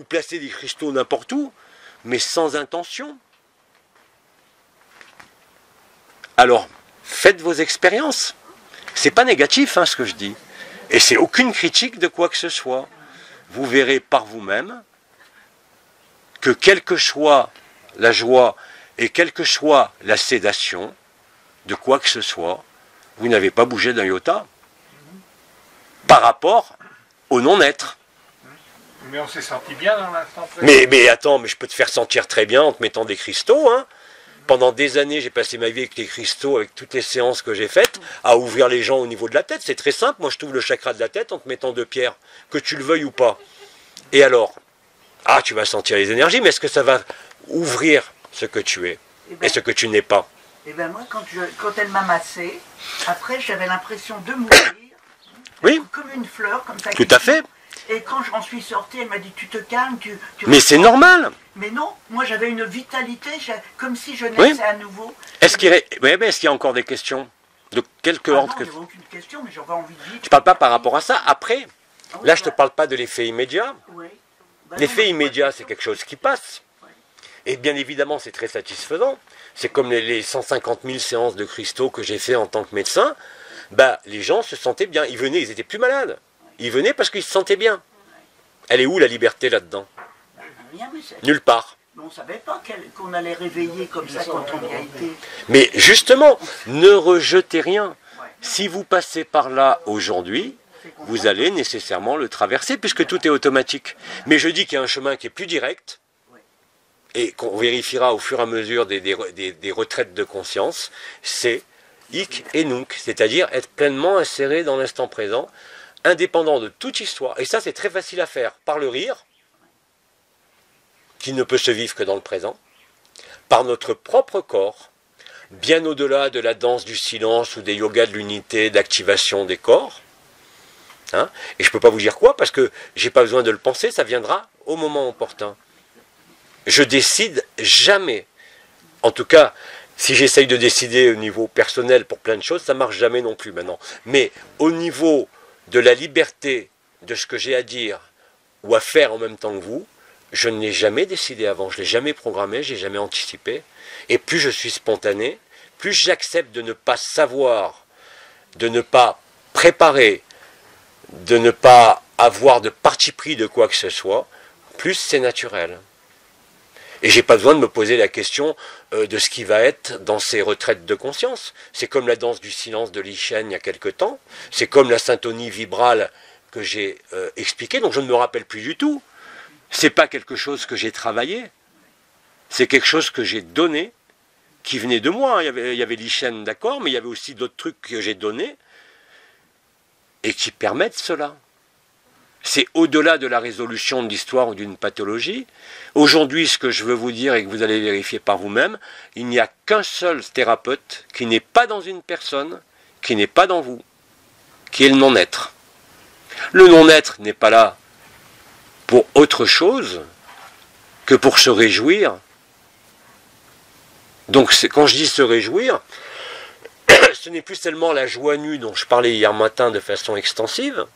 placer des cristaux n'importe où, mais sans intention. Alors, faites vos expériences. C'est pas négatif, hein, ce que je dis. Et c'est aucune critique de quoi que ce soit. Vous verrez par vous-même que quelle que soit la joie et quelle que soit la sédation de quoi que ce soit, vous n'avez pas bougé d'un iota par rapport au non-être. Mais on s'est senti bien dans l'instant présent. Mais attends, mais je peux te faire sentir très bien en te mettant des cristaux, hein. Pendant des années, j'ai passé ma vie avec les cristaux, avec toutes les séances que j'ai faites, à ouvrir les gens au niveau de la tête. C'est très simple. Moi, je t'ouvre le chakra de la tête en te mettant 2 pierres, que tu le veuilles ou pas. Et alors, tu vas sentir les énergies, mais est-ce que ça va ouvrir ce que tu es et ce que tu n'es pas. Et bien moi, quand elle m'a massé, après j'avais l'impression de mourir, oui, comme une fleur, comme ça. Tout à fait. Et quand j'en suis sortie, elle m'a dit, tu te calmes, tu mais c'est normal. Mais non, moi j'avais une vitalité, comme si je naissais à nouveau. Est-ce qu'il y a encore des questions? De quelque ordre non, il n'y avait aucune question, mais j'aurais envie de vivre. Je ne parle pas par rapport à ça. Après, là je ne te parle pas de l'effet immédiat. Oui. L'effet immédiat, c'est quelque chose qui passe. Et bien évidemment, c'est très satisfaisant. C'est comme les 150 000 séances de cristaux que j'ai fait en tant que médecin. Les gens se sentaient bien. Ils venaient, ils étaient plus malades. Ils venaient parce qu'ils se sentaient bien. Elle est où la liberté là-dedans? Nulle part. On ne savait pas qu'on allait réveiller comme ça quand on y a été. Mais justement, ne rejetez rien. Si vous passez par là aujourd'hui, vous allez nécessairement le traverser puisque tout est automatique. Mais je dis qu'il y a un chemin qui est plus direct et qu'on vérifiera au fur et à mesure des retraites de conscience, c'est hic et nunc, c'est-à-dire être pleinement inséré dans l'instant présent, indépendant de toute histoire. Et ça, c'est très facile à faire par le rire, qui ne peut se vivre que dans le présent, par notre propre corps, bien au-delà de la danse du silence ou des yogas de l'unité, d'activation des corps. Hein, et je ne peux pas vous dire quoi, parce que je n'ai pas besoin de le penser, ça viendra au moment opportun. Je décide jamais. En tout cas, si j'essaye de décider au niveau personnel pour plein de choses, ça ne marche jamais non plus maintenant. Mais au niveau de la liberté de ce que j'ai à dire ou à faire en même temps que vous, je ne l'ai jamais décidé avant, je ne l'ai jamais programmé, je n'ai jamais anticipé. Et plus je suis spontané, plus j'accepte de ne pas savoir, de ne pas préparer, de ne pas avoir de parti pris de quoi que ce soit, plus c'est naturel. Et j'ai pas besoin de me poser la question de ce qui va être dans ces retraites de conscience. C'est comme la danse du silence de Li Shen il y a quelque temps, c'est comme la syntonie vibrale que j'ai expliquée, donc je ne me rappelle plus du tout. C'est pas quelque chose que j'ai travaillé, c'est quelque chose que j'ai donné, qui venait de moi. Il y avait Li Shen, d'accord, mais il y avait aussi d'autres trucs que j'ai donnés, et qui permettent cela. C'est au-delà de la résolution de l'histoire ou d'une pathologie. Aujourd'hui, ce que je veux vous dire et que vous allez vérifier par vous-même, il n'y a qu'un seul thérapeute qui n'est pas dans une personne, qui n'est pas dans vous, qui est le non-être. Le non-être n'est pas là pour autre chose que pour se réjouir. Donc quand je dis se réjouir, ce n'est plus seulement la joie nue dont je parlais hier matin de façon extensive,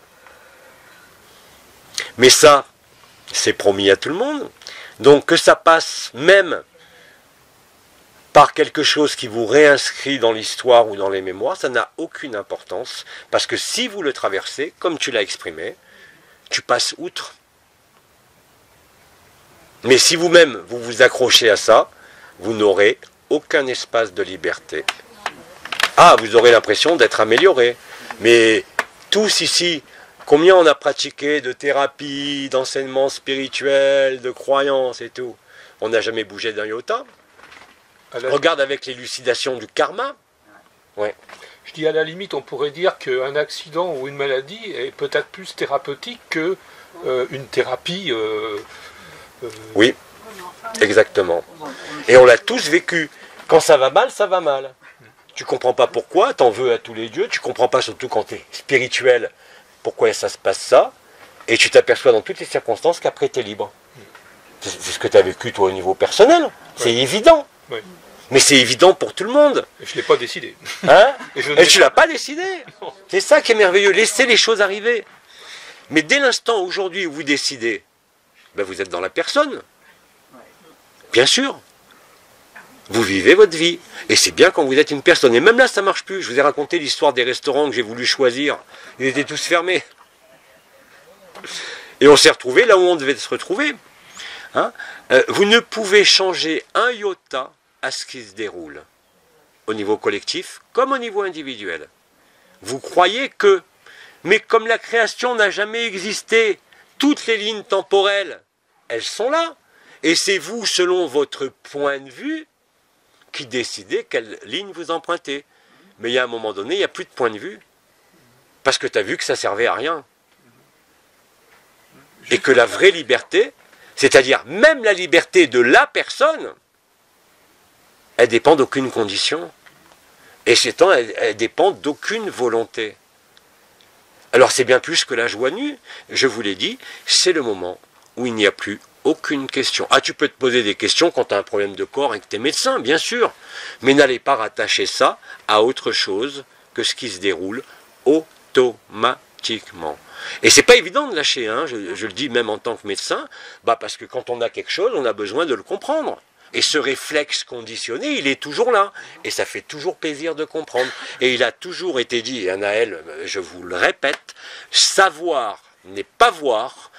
mais ça, c'est promis à tout le monde. Donc que ça passe même par quelque chose qui vous réinscrit dans l'histoire ou dans les mémoires, ça n'a aucune importance, parce que si vous le traversez, comme tu l'as exprimé, tu passes outre. Mais si vous-même, vous vous accrochez à ça, vous n'aurez aucun espace de liberté. Ah, vous aurez l'impression d'être amélioré. Mais tous ici, combien on a pratiqué de thérapie, d'enseignement spirituel, de croyances et tout? On n'a jamais bougé d'un iota. Regarde avec l'élucidation du karma. Ouais. Je dis à la limite, on pourrait dire qu'un accident ou une maladie est peut-être plus thérapeutique que une thérapie. Oui, exactement. Et on l'a tous vécu. Quand ça va mal, ça va mal. Tu comprends pas pourquoi, t'en veux à tous les dieux, tu comprends pas surtout quand tu es spirituel pourquoi ça se passe ça, et tu t'aperçois dans toutes les circonstances qu'après tu es libre. C'est ce que tu as vécu toi au niveau personnel, c'est évident. Oui. Mais c'est évident pour tout le monde. Et je ne l'ai pas décidé. Hein? Et tu l'as pas décidé. C'est ça qui est merveilleux, laissez les choses arriver. Mais dès l'instant aujourd'hui où vous décidez, ben vous êtes dans la personne. Bien sûr. Vous vivez votre vie. Et c'est bien quand vous êtes une personne. Et même là, ça ne marche plus. Je vous ai raconté l'histoire des restaurants que j'ai voulu choisir. Ils étaient tous fermés. Et on s'est retrouvés là où on devait se retrouver. Hein? Vous ne pouvez changer un iota à ce qui se déroule. Au niveau collectif, comme au niveau individuel. Vous croyez que... Mais comme la création n'a jamais existé, toutes les lignes temporelles, elles sont là. Et c'est vous, selon votre point de vue, qui décidez quelle ligne vous empruntez. Mais il y a un moment donné, il n'y a plus de point de vue. Parce que tu as vu que ça ne servait à rien. Et que la vraie liberté, C'est-à-dire, même la liberté de la personne, elle dépend d'aucune condition. Et ces temps, elle dépend d'aucune volonté. Alors c'est bien plus que la joie nue, je vous l'ai dit, c'est le moment où il n'y a plus aucune question. Ah, tu peux te poser des questions quand tu as un problème de corps et que tu es médecin, bien sûr, mais n'allez pas rattacher ça à autre chose que ce qui se déroule automatiquement. Et c'est pas évident de lâcher, hein, je le dis même en tant que médecin, parce que quand on a quelque chose, on a besoin de le comprendre. Et ce réflexe conditionné, il est toujours là. Et ça fait toujours plaisir de comprendre. Et il a toujours été dit, et Anaël, je vous le répète, savoir n'est pas voir,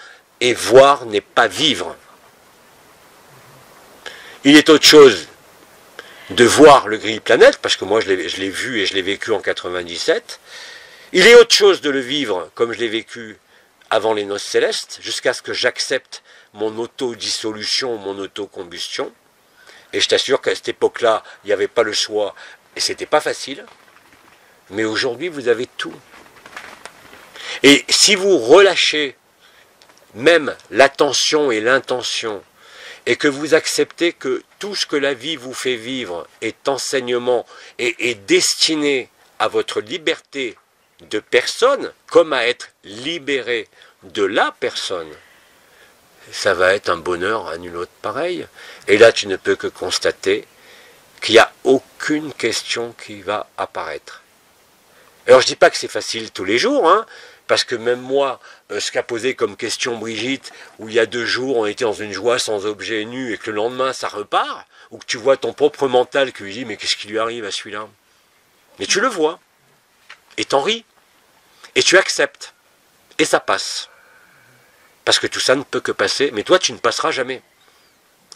et voir n'est pas vivre. Il est autre chose de voir le gris planète, parce que moi je l'ai vu et je l'ai vécu en 97. Il est autre chose de le vivre comme je l'ai vécu avant les noces célestes, jusqu'à ce que j'accepte mon autodissolution, mon autocombustion. Et je t'assure qu'à cette époque-là, il n'y avait pas le choix, et c'était pas facile. Mais aujourd'hui, vous avez tout. Et si vous relâchez même l'attention et l'intention, et que vous acceptez que tout ce que la vie vous fait vivre est enseignement et est destiné à votre liberté de personne, comme à être libéré de la personne, ça va être un bonheur à nul autre pareil. Et là, tu ne peux que constater qu'il n'y a aucune question qui va apparaître. Alors, je ne dis pas que c'est facile tous les jours, hein, parce que même moi, ce qu'a posé comme question Brigitte, où il y a 2 jours, on était dans une joie sans objet nu, et que le lendemain, ça repart, ou que tu vois ton propre mental qui lui dit, mais qu'est-ce qui lui arrive à celui-là? Mais tu le vois, et t'en ris, et tu acceptes, et ça passe. Parce que tout ça ne peut que passer, mais toi tu ne passeras jamais.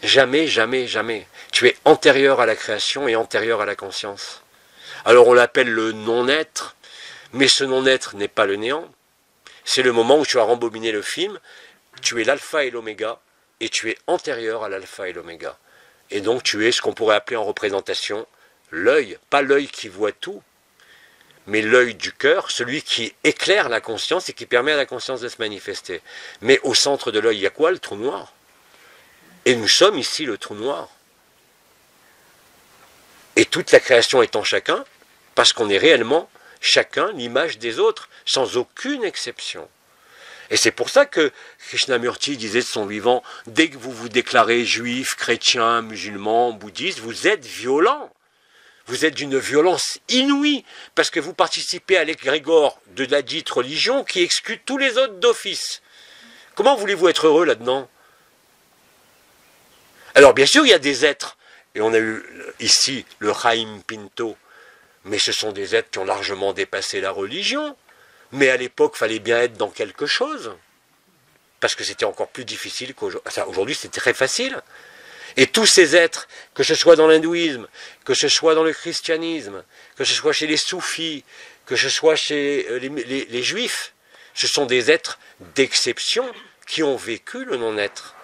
Jamais, jamais, jamais. Tu es antérieur à la création et antérieur à la conscience. Alors on l'appelle le non-être, mais ce non-être n'est pas le néant. C'est le moment où tu as rembobiné le film, tu es l'alpha et l'oméga, et tu es antérieur à l'alpha et l'oméga. Et donc tu es ce qu'on pourrait appeler en représentation l'œil, pas l'œil qui voit tout, mais l'œil du cœur, celui qui éclaire la conscience et qui permet à la conscience de se manifester. Mais au centre de l'œil, il y a quoi? Le trou noir. Et nous sommes ici le trou noir. Et toute la création est en chacun, parce qu'on est réellement chacun l'image des autres, sans aucune exception. Et c'est pour ça que Krishnamurti disait de son vivant, dès que vous vous déclarez juif, chrétien, musulman, bouddhiste, vous êtes violent. Vous êtes d'une violence inouïe, parce que vous participez à l'égrégore de la dite religion qui exclut tous les autres d'office. Comment voulez-vous être heureux là-dedans? Alors bien sûr, il y a des êtres, et on a eu ici le Jaime Pinto, mais ce sont des êtres qui ont largement dépassé la religion. Mais à l'époque, il fallait bien être dans quelque chose, parce que c'était encore plus difficile qu'aujourd'hui. Enfin, aujourd'hui, c'est très facile. Et tous ces êtres, que ce soit dans l'hindouisme, que ce soit dans le christianisme, que ce soit chez les soufis, que ce soit chez les juifs, ce sont des êtres d'exception qui ont vécu le non-être,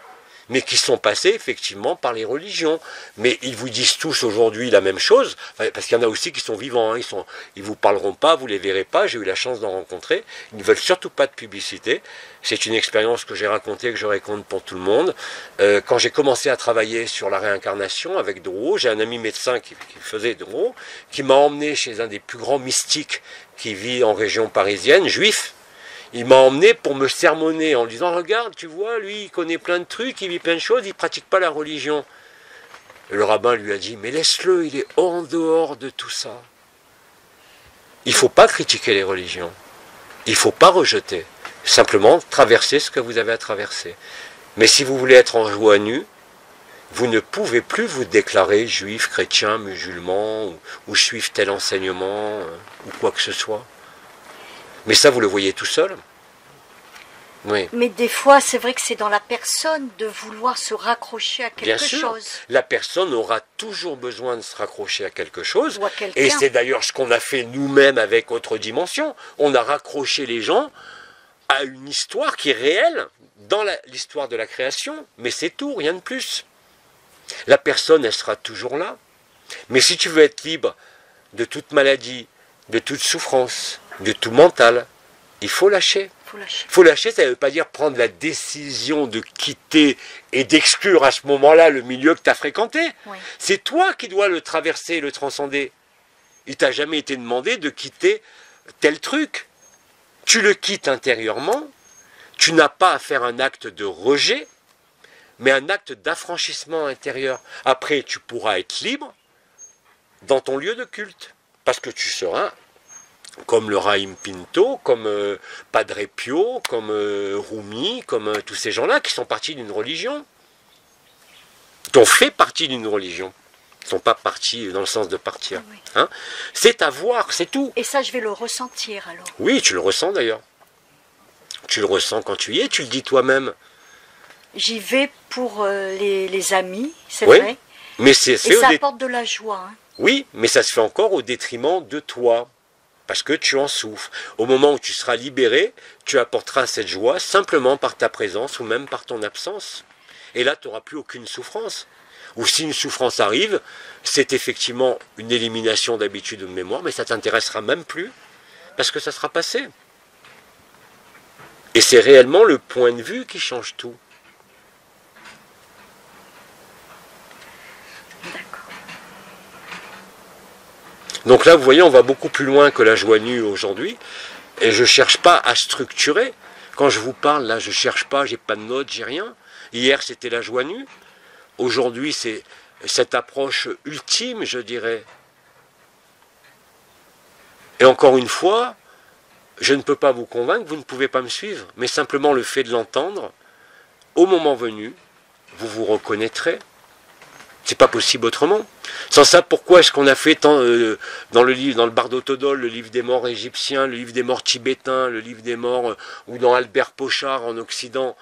mais qui sont passés effectivement par les religions. Mais ils vous disent tous aujourd'hui la même chose, parce qu'il y en a aussi qui sont vivants, hein, ils vous parleront pas, vous les verrez pas, j'ai eu la chance d'en rencontrer, ils ne veulent surtout pas de publicité. C'est une expérience que j'ai racontée, que je raconte pour tout le monde. Quand j'ai commencé à travailler sur la réincarnation avec Drouot, j'ai un ami médecin qui faisait Drouot, qui m'a emmené chez un des plus grands mystiques qui vit en région parisienne, juif. Il m'a emmené pour me sermonner en disant « Regarde, tu vois, lui, il connaît plein de trucs, il vit plein de choses, il ne pratique pas la religion. » Et le rabbin lui a dit « Mais laisse-le, il est en dehors de tout ça. » Il ne faut pas critiquer les religions. Il ne faut pas rejeter. Simplement traverser ce que vous avez à traverser. Mais si vous voulez être en joie nue, vous ne pouvez plus vous déclarer juif, chrétien, musulman, ou suivre tel enseignement, ou quoi que ce soit. Mais ça, vous le voyez tout seul. Oui. Mais des fois, c'est vrai que c'est dans la personne de vouloir se raccrocher à quelque chose. La personne aura toujours besoin de se raccrocher à quelque chose. Ou à quelqu'un. Et c'est d'ailleurs ce qu'on a fait nous-mêmes avec Autre Dimension. On a raccroché les gens à une histoire qui est réelle dans l'histoire de la création. Mais c'est tout, rien de plus. La personne, elle sera toujours là. Mais si tu veux être libre de toute maladie, de toute souffrance, de tout mental, il faut lâcher. faut lâcher. Faut lâcher, ça ne veut pas dire prendre la décision de quitter et d'exclure à ce moment-là le milieu que tu as fréquenté. Oui. C'est toi qui dois le traverser, le transcender. Il t'a jamais été demandé de quitter tel truc. Tu le quittes intérieurement, tu n'as pas à faire un acte de rejet, mais un acte d'affranchissement intérieur. Après, tu pourras être libre dans ton lieu de culte, parce que tu seras comme le Raïm Pinto, comme Padre Pio, comme Rumi, comme tous ces gens-là qui sont partis d'une religion, qui ont fait partie d'une religion. Ils ne sont pas partis dans le sens de partir. Oui. Hein? C'est à voir, c'est tout. Et ça, je vais le ressentir alors. Oui, tu le ressens d'ailleurs. Tu le ressens quand tu y es, tu le dis toi-même. J'y vais pour les amis, c'est vrai. Mais et ça apporte de la joie. Hein. Oui, mais ça se fait encore au détriment de toi. Parce que tu en souffres. Au moment où tu seras libéré, tu apporteras cette joie simplement par ta présence ou même par ton absence. Et là, tu n'auras plus aucune souffrance. Ou si une souffrance arrive, c'est effectivement une élimination d'habitude ou de mémoire, mais ça ne t'intéressera même plus, parce que ça sera passé. Et c'est réellement le point de vue qui change tout. Donc là, vous voyez, on va beaucoup plus loin que la joie nue aujourd'hui, et je ne cherche pas à structurer. Quand je vous parle, là, je ne cherche pas, j'ai pas de notes, j'ai rien. Hier, c'était la joie nue. Aujourd'hui, c'est cette approche ultime, je dirais. Et encore une fois, je ne peux pas vous convaincre, vous ne pouvez pas me suivre, mais simplement le fait de l'entendre, au moment venu, vous vous reconnaîtrez. C'est pas possible autrement. Sans ça, pourquoi est-ce qu'on a fait tant dans le livre, dans le Bardo Todol, le livre des morts égyptiens, le livre des morts tibétains, le livre des morts, ou dans Albert Pochard en Occident?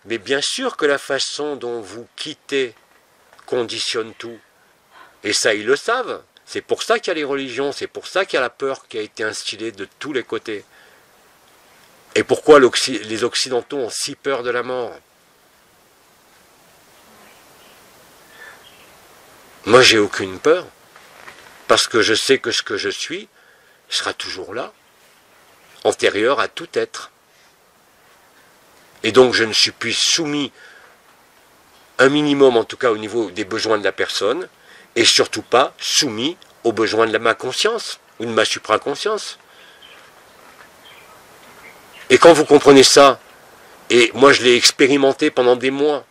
Mais bien sûr que la façon dont vous quittez conditionne tout. Et ça, ils le savent. C'est pour ça qu'il y a les religions, c'est pour ça qu'il y a la peur qui a été instillée de tous les côtés. Et pourquoi les Occidentaux ont si peur de la mort? Moi, j'ai aucune peur, parce que je sais que ce que je suis sera toujours là, antérieur à tout être. Et donc, je ne suis plus soumis, un minimum en tout cas au niveau des besoins de la personne, et surtout pas soumis aux besoins de ma conscience, ou de ma supraconscience. Et quand vous comprenez ça, et moi je l'ai expérimenté pendant des mois,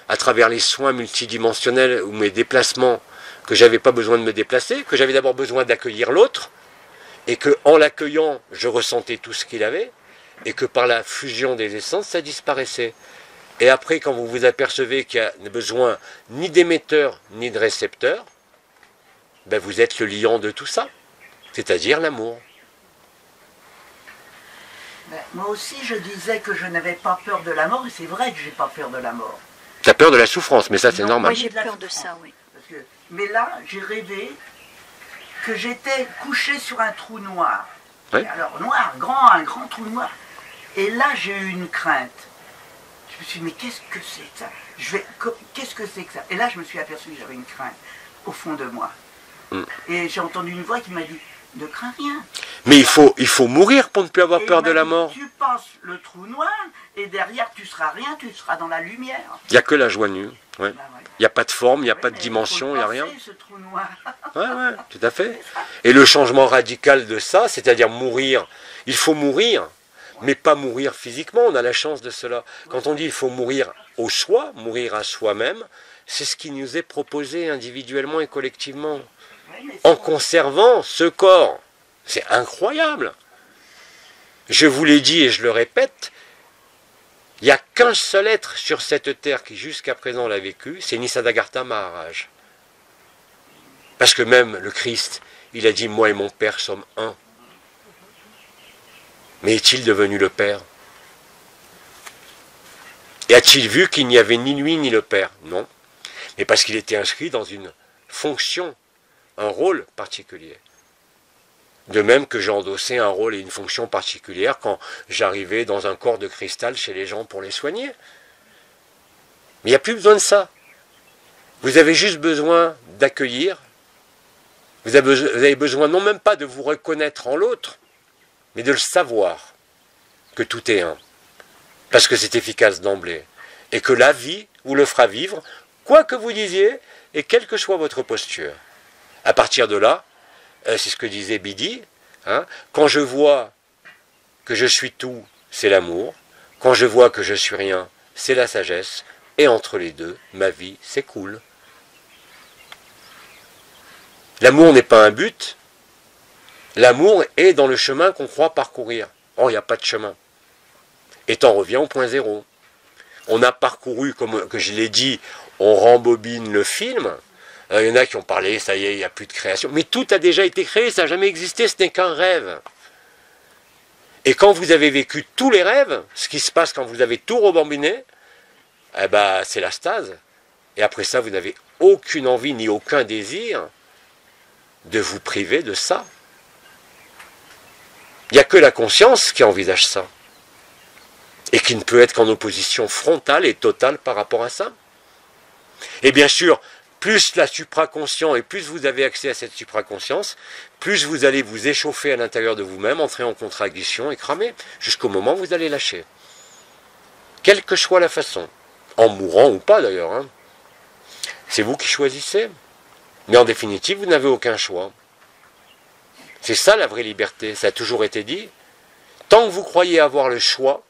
à travers les soins multidimensionnels ou mes déplacements, que j'avais pas besoin de me déplacer, que j'avais d'abord besoin d'accueillir l'autre, et que en l'accueillant, je ressentais tout ce qu'il avait, et que par la fusion des essences, ça disparaissait. Et après, quand vous vous apercevez qu'il n'y a besoin ni d'émetteur ni de récepteur, ben vous êtes le liant de tout ça, c'est-à-dire l'amour. Moi aussi, je disais que je n'avais pas peur de la mort, et c'est vrai que j'ai pas peur de la mort. Tu as peur de la souffrance, mais ça c'est normal. Moi j'ai peur de ça, oui. Mais là, j'ai rêvé que j'étais couché sur un trou noir. Oui. Alors noir, un grand trou noir. Et là, j'ai eu une crainte. Je me suis dit, mais qu'est-ce que c'est que ça? Qu'est-ce que c'est que ça? Et là, je me suis aperçu que j'avais une crainte au fond de moi. Et j'ai entendu une voix qui m'a dit, ne crains rien. Mais il faut mourir pour ne plus avoir peur de la mort. Tu passes le trou noir et derrière tu seras rien, tu seras dans la lumière. Il n'y a que la joie nue. Ouais. Il n'y a pas de forme, il n'y a pas de dimension, il n'y a rien. Ce trou noir. Ouais, tout à fait. Et le changement radical de ça, c'est-à-dire mourir, il faut mourir, mais pas mourir physiquement, on a la chance de cela. Quand on dit il faut mourir au soi, mourir à soi-même, c'est ce qui nous est proposé individuellement et collectivement. En conservant ce corps. C'est incroyable. Je vous l'ai dit et je le répète, il n'y a qu'un seul être sur cette terre qui jusqu'à présent l'a vécu, c'est Nisargadatta Maharaj. Parce que même le Christ, il a dit « Moi et mon Père sommes un ». Mais est-il devenu le Père? Et a-t-il vu qu'il n'y avait ni lui ni le Père? Non. Mais parce qu'il était inscrit dans une fonction, un rôle particulier. De même que j'ai endossé un rôle et une fonction particulière quand j'arrivais dans un corps de cristal chez les gens pour les soigner. Mais il n'y a plus besoin de ça. Vous avez juste besoin d'accueillir. Vous avez besoin non même pas de vous reconnaître en l'autre, mais de le savoir. que tout est un, parce que c'est efficace d'emblée, et que la vie vous le fera vivre, quoi que vous disiez, et quelle que soit votre posture. À partir de là, c'est ce que disait Bidi, hein, quand je vois que je suis tout, c'est l'amour, quand je vois que je suis rien, c'est la sagesse, et entre les deux, ma vie s'écoule. L'amour n'est pas un but, l'amour est dans le chemin qu'on croit parcourir. Or, il n'y a pas de chemin. Et t'en reviens au point zéro. On a parcouru, comme que je l'ai dit, on rembobine le film. Il y en a qui ont parlé, ça y est, il n'y a plus de création. Mais tout a déjà été créé, ça n'a jamais existé, ce n'est qu'un rêve. Et quand vous avez vécu tous les rêves, ce qui se passe quand vous avez tout rembobiné, eh ben, c'est la stase. Et après ça, vous n'avez aucune envie ni aucun désir de vous priver de ça. Il n'y a que la conscience qui envisage ça. Et qui ne peut être qu'en opposition frontale et totale par rapport à ça. Et bien sûr, plus la supraconscience et plus vous avez accès à cette supraconscience, plus vous allez vous échauffer à l'intérieur de vous-même, entrer en contradiction et cramer, jusqu'au moment où vous allez lâcher. Quelle que soit la façon, en mourant ou pas d'ailleurs, hein. C'est vous qui choisissez. Mais en définitive, vous n'avez aucun choix. C'est ça la vraie liberté, ça a toujours été dit. Tant que vous croyez avoir le choix,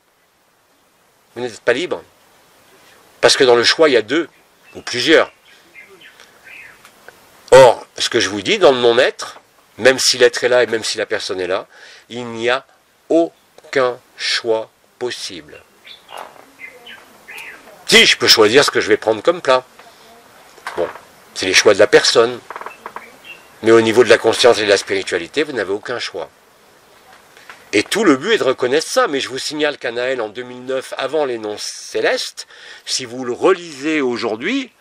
vous n'êtes pas libre. Parce que dans le choix, il y a deux, ou plusieurs. Or, ce que je vous dis, dans le non-être, même si l'être est là et même si la personne est là, il n'y a aucun choix possible. Si, je peux choisir ce que je vais prendre comme plat. Bon, c'est les choix de la personne. Mais au niveau de la conscience et de la spiritualité, vous n'avez aucun choix. Et tout le but est de reconnaître ça. Mais je vous signale qu'Anaël, en 2009, avant les noms célestes, si vous le relisez aujourd'hui,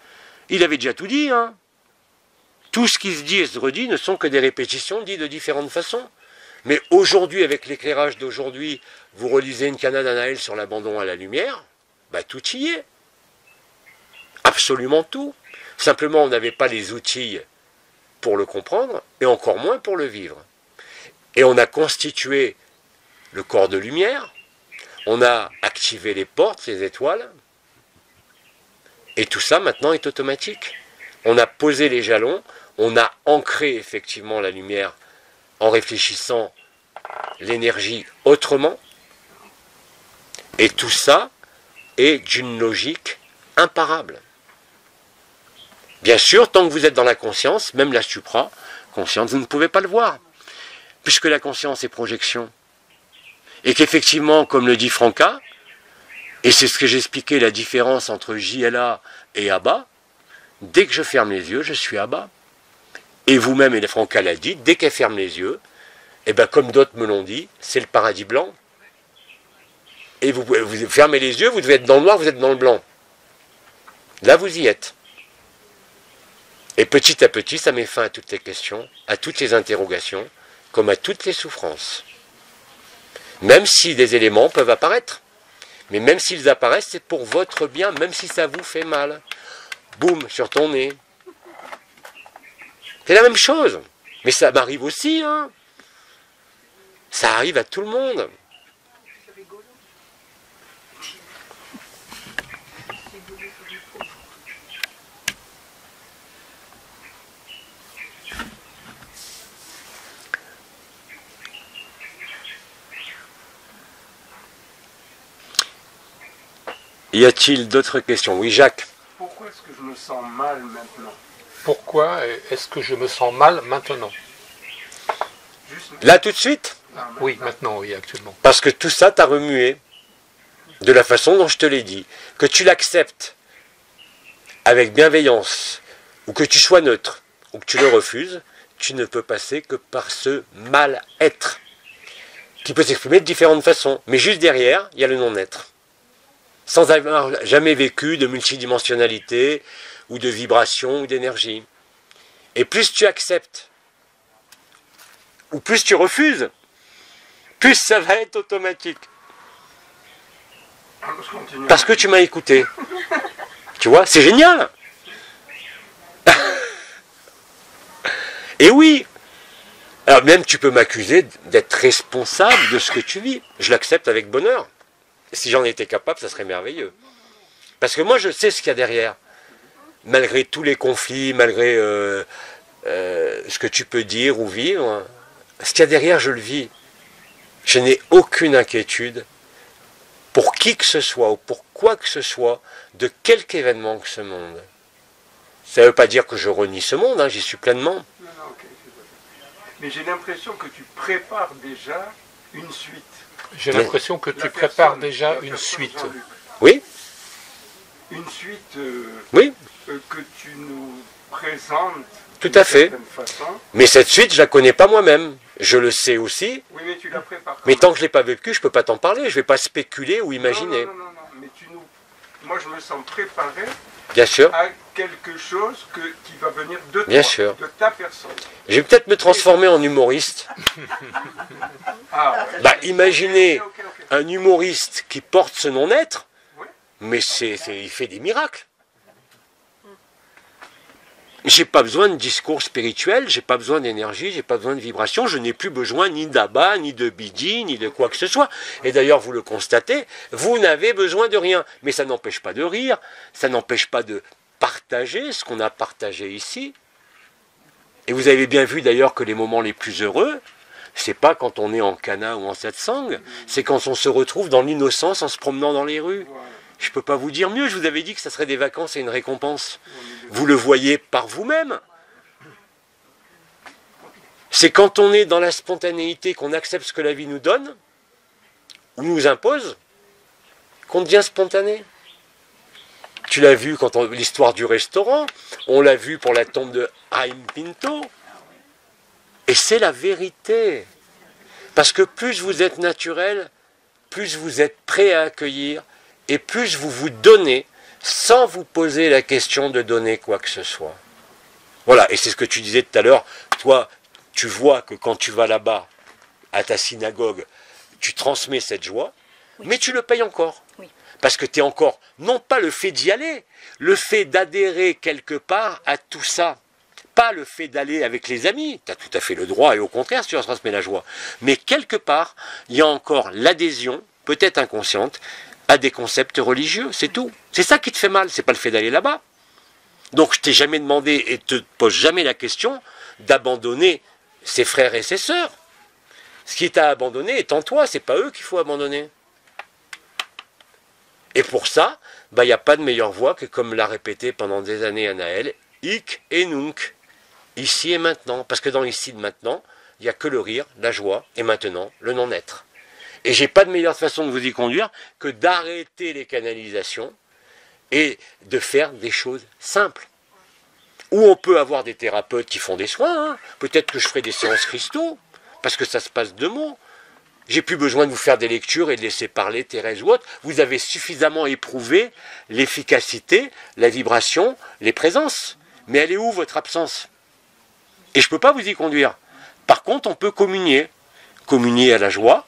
il avait déjà tout dit, hein. Tout ce qui se dit et se redit ne sont que des répétitions dites de différentes façons. Mais aujourd'hui, avec l'éclairage d'aujourd'hui, vous relisez une canade d'Anaël sur l'abandon à la lumière, bah tout y est. Absolument tout. Simplement, on n'avait pas les outils pour le comprendre, et encore moins pour le vivre. Et on a constitué le corps de lumière, on a activé les portes, les étoiles, et tout ça maintenant est automatique. On a posé les jalons, on a ancré effectivement la lumière en réfléchissant l'énergie autrement, et tout ça est d'une logique imparable. Bien sûr, tant que vous êtes dans la conscience, même la supra-conscience, vous ne pouvez pas le voir, puisque la conscience est projection. Et qu'effectivement, comme le dit Franca, et c'est ce que j'expliquais, la différence entre JLA et Abba, dès que je ferme les yeux, je suis Abba. Et vous-même, et Franca l'a dit, dès qu'elle ferme les yeux, et bien comme d'autres me l'ont dit, c'est le paradis blanc. Et vous fermez les yeux, vous devez être dans le noir, vous êtes dans le blanc. Là, vous y êtes. Et petit à petit, ça met fin à toutes les questions, à toutes les interrogations, comme à toutes les souffrances. Même si des éléments peuvent apparaître. Mais même s'ils apparaissent, c'est pour votre bien, même si ça vous fait mal. Boum, sur ton nez. C'est la même chose. Mais ça m'arrive aussi, hein. Ça arrive à tout le monde. Y a-t-il d'autres questions? Oui, Jacques. Pourquoi est-ce que je me sens mal maintenant? Pourquoi est-ce que je me sens mal maintenant? Là, tout de suite? Oui, maintenant, oui, actuellement. Parce que tout ça t'a remué de la façon dont je te l'ai dit. Que tu l'acceptes avec bienveillance, ou que tu sois neutre, ou que tu le refuses, tu ne peux passer que par ce mal-être, qui peut s'exprimer de différentes façons. Mais juste derrière, il y a le non-être. Sans avoir jamais vécu de multidimensionnalité, ou de vibration, ou d'énergie. Et plus tu acceptes, ou plus tu refuses, plus ça va être automatique. Parce que tu m'as écouté. Tu vois, c'est génial. Et oui, Alors même tu peux m'accuser d'être responsable de ce que tu vis. Je l'accepte avec bonheur. Si j'en étais capable, ça serait merveilleux. Parce que moi, je sais ce qu'il y a derrière. Malgré tous les conflits, malgré ce que tu peux dire ou vivre, ce qu'il y a derrière, je le vis. Je n'ai aucune inquiétude pour qui que ce soit ou pour quoi que ce soit, de quelque événement que ce monde. Ça ne veut pas dire que je renie ce monde, hein, j'y suis pleinement. Non, okay, mais j'ai l'impression que tu prépares déjà une suite. J'ai l'impression que tu prépares déjà une suite. Oui. Une suite oui. Que tu nous présentes. Tout à fait. Mais cette suite, je ne la connais pas moi-même. Je le sais aussi. Oui, mais tu la prépares. Mais tant que je ne l'ai pas vécu, je ne peux pas t'en parler. Je ne vais pas spéculer ou imaginer. Non, mais moi, je me sens préparé. Bien sûr. À quelque chose qui va venir de Bien toi, sûr. de ta personne. Je vais peut-être me transformer en humoriste. Imaginez un humoriste qui porte ce non-être, oui. Mais il fait des miracles. J'ai pas besoin de discours spirituel, j'ai pas besoin d'énergie, j'ai pas besoin de vibration, je n'ai plus besoin ni d'Abba, ni de Bidi, ni de quoi que ce soit. Et d'ailleurs, vous le constatez, vous n'avez besoin de rien. Mais ça n'empêche pas de rire, ça n'empêche pas de partager ce qu'on a partagé ici. Et vous avez bien vu d'ailleurs que les moments les plus heureux, c'est pas quand on est en Cana ou en satsang, c'est quand on se retrouve dans l'innocence en se promenant dans les rues. Je ne peux pas vous dire mieux, je vous avais dit que ça serait des vacances et une récompense. Vous le voyez par vous-même. C'est quand on est dans la spontanéité, qu'on accepte ce que la vie nous donne, ou nous impose, qu'on devient spontané. Tu l'as vu quand l'histoire du restaurant, on l'a vu pour la tombe de Haim Pinto. Et c'est la vérité. Parce que plus vous êtes naturel, plus vous êtes prêt à accueillir, et plus vous vous donnez sans vous poser la question de donner quoi que ce soit. Voilà, et c'est ce que tu disais tout à l'heure. Toi, tu vois que quand tu vas là-bas, à ta synagogue, tu transmets cette joie, oui. Mais tu le payes encore. Oui. Parce que tu es encore, non pas le fait d'y aller, le fait d'adhérer quelque part à tout ça. Pas le fait d'aller avec les amis, tu as tout à fait le droit, et au contraire, si tu transmets la joie. Mais quelque part, il y a encore l'adhésion, peut-être inconsciente, à des concepts religieux, c'est tout. C'est ça qui te fait mal, c'est pas le fait d'aller là-bas. Donc je t'ai jamais demandé et te pose jamais la question d'abandonner ses frères et ses sœurs. Ce qui t'a abandonné est en toi, c'est pas eux qu'il faut abandonner. Et pour ça, il n'y a pas de meilleure voie que, comme l'a répété pendant des années Anaël, hic et nunc, ici et maintenant. Parce que dans ici et maintenant, il n'y a que le rire, la joie, et maintenant, le non-être. Et j'ai pas de meilleure façon de vous y conduire que d'arrêter les canalisations et de faire des choses simples. Ou on peut avoir des thérapeutes qui font des soins, hein. Peut-être que je ferai des séances cristaux, parce que ça se passe de mots. J'ai plus besoin de vous faire des lectures et de laisser parler Thérèse ou autre. Vous avez suffisamment éprouvé l'efficacité, la vibration, les présences. Mais elle est où votre absence? Et je ne peux pas vous y conduire. Par contre, on peut communier. Communier à la joie,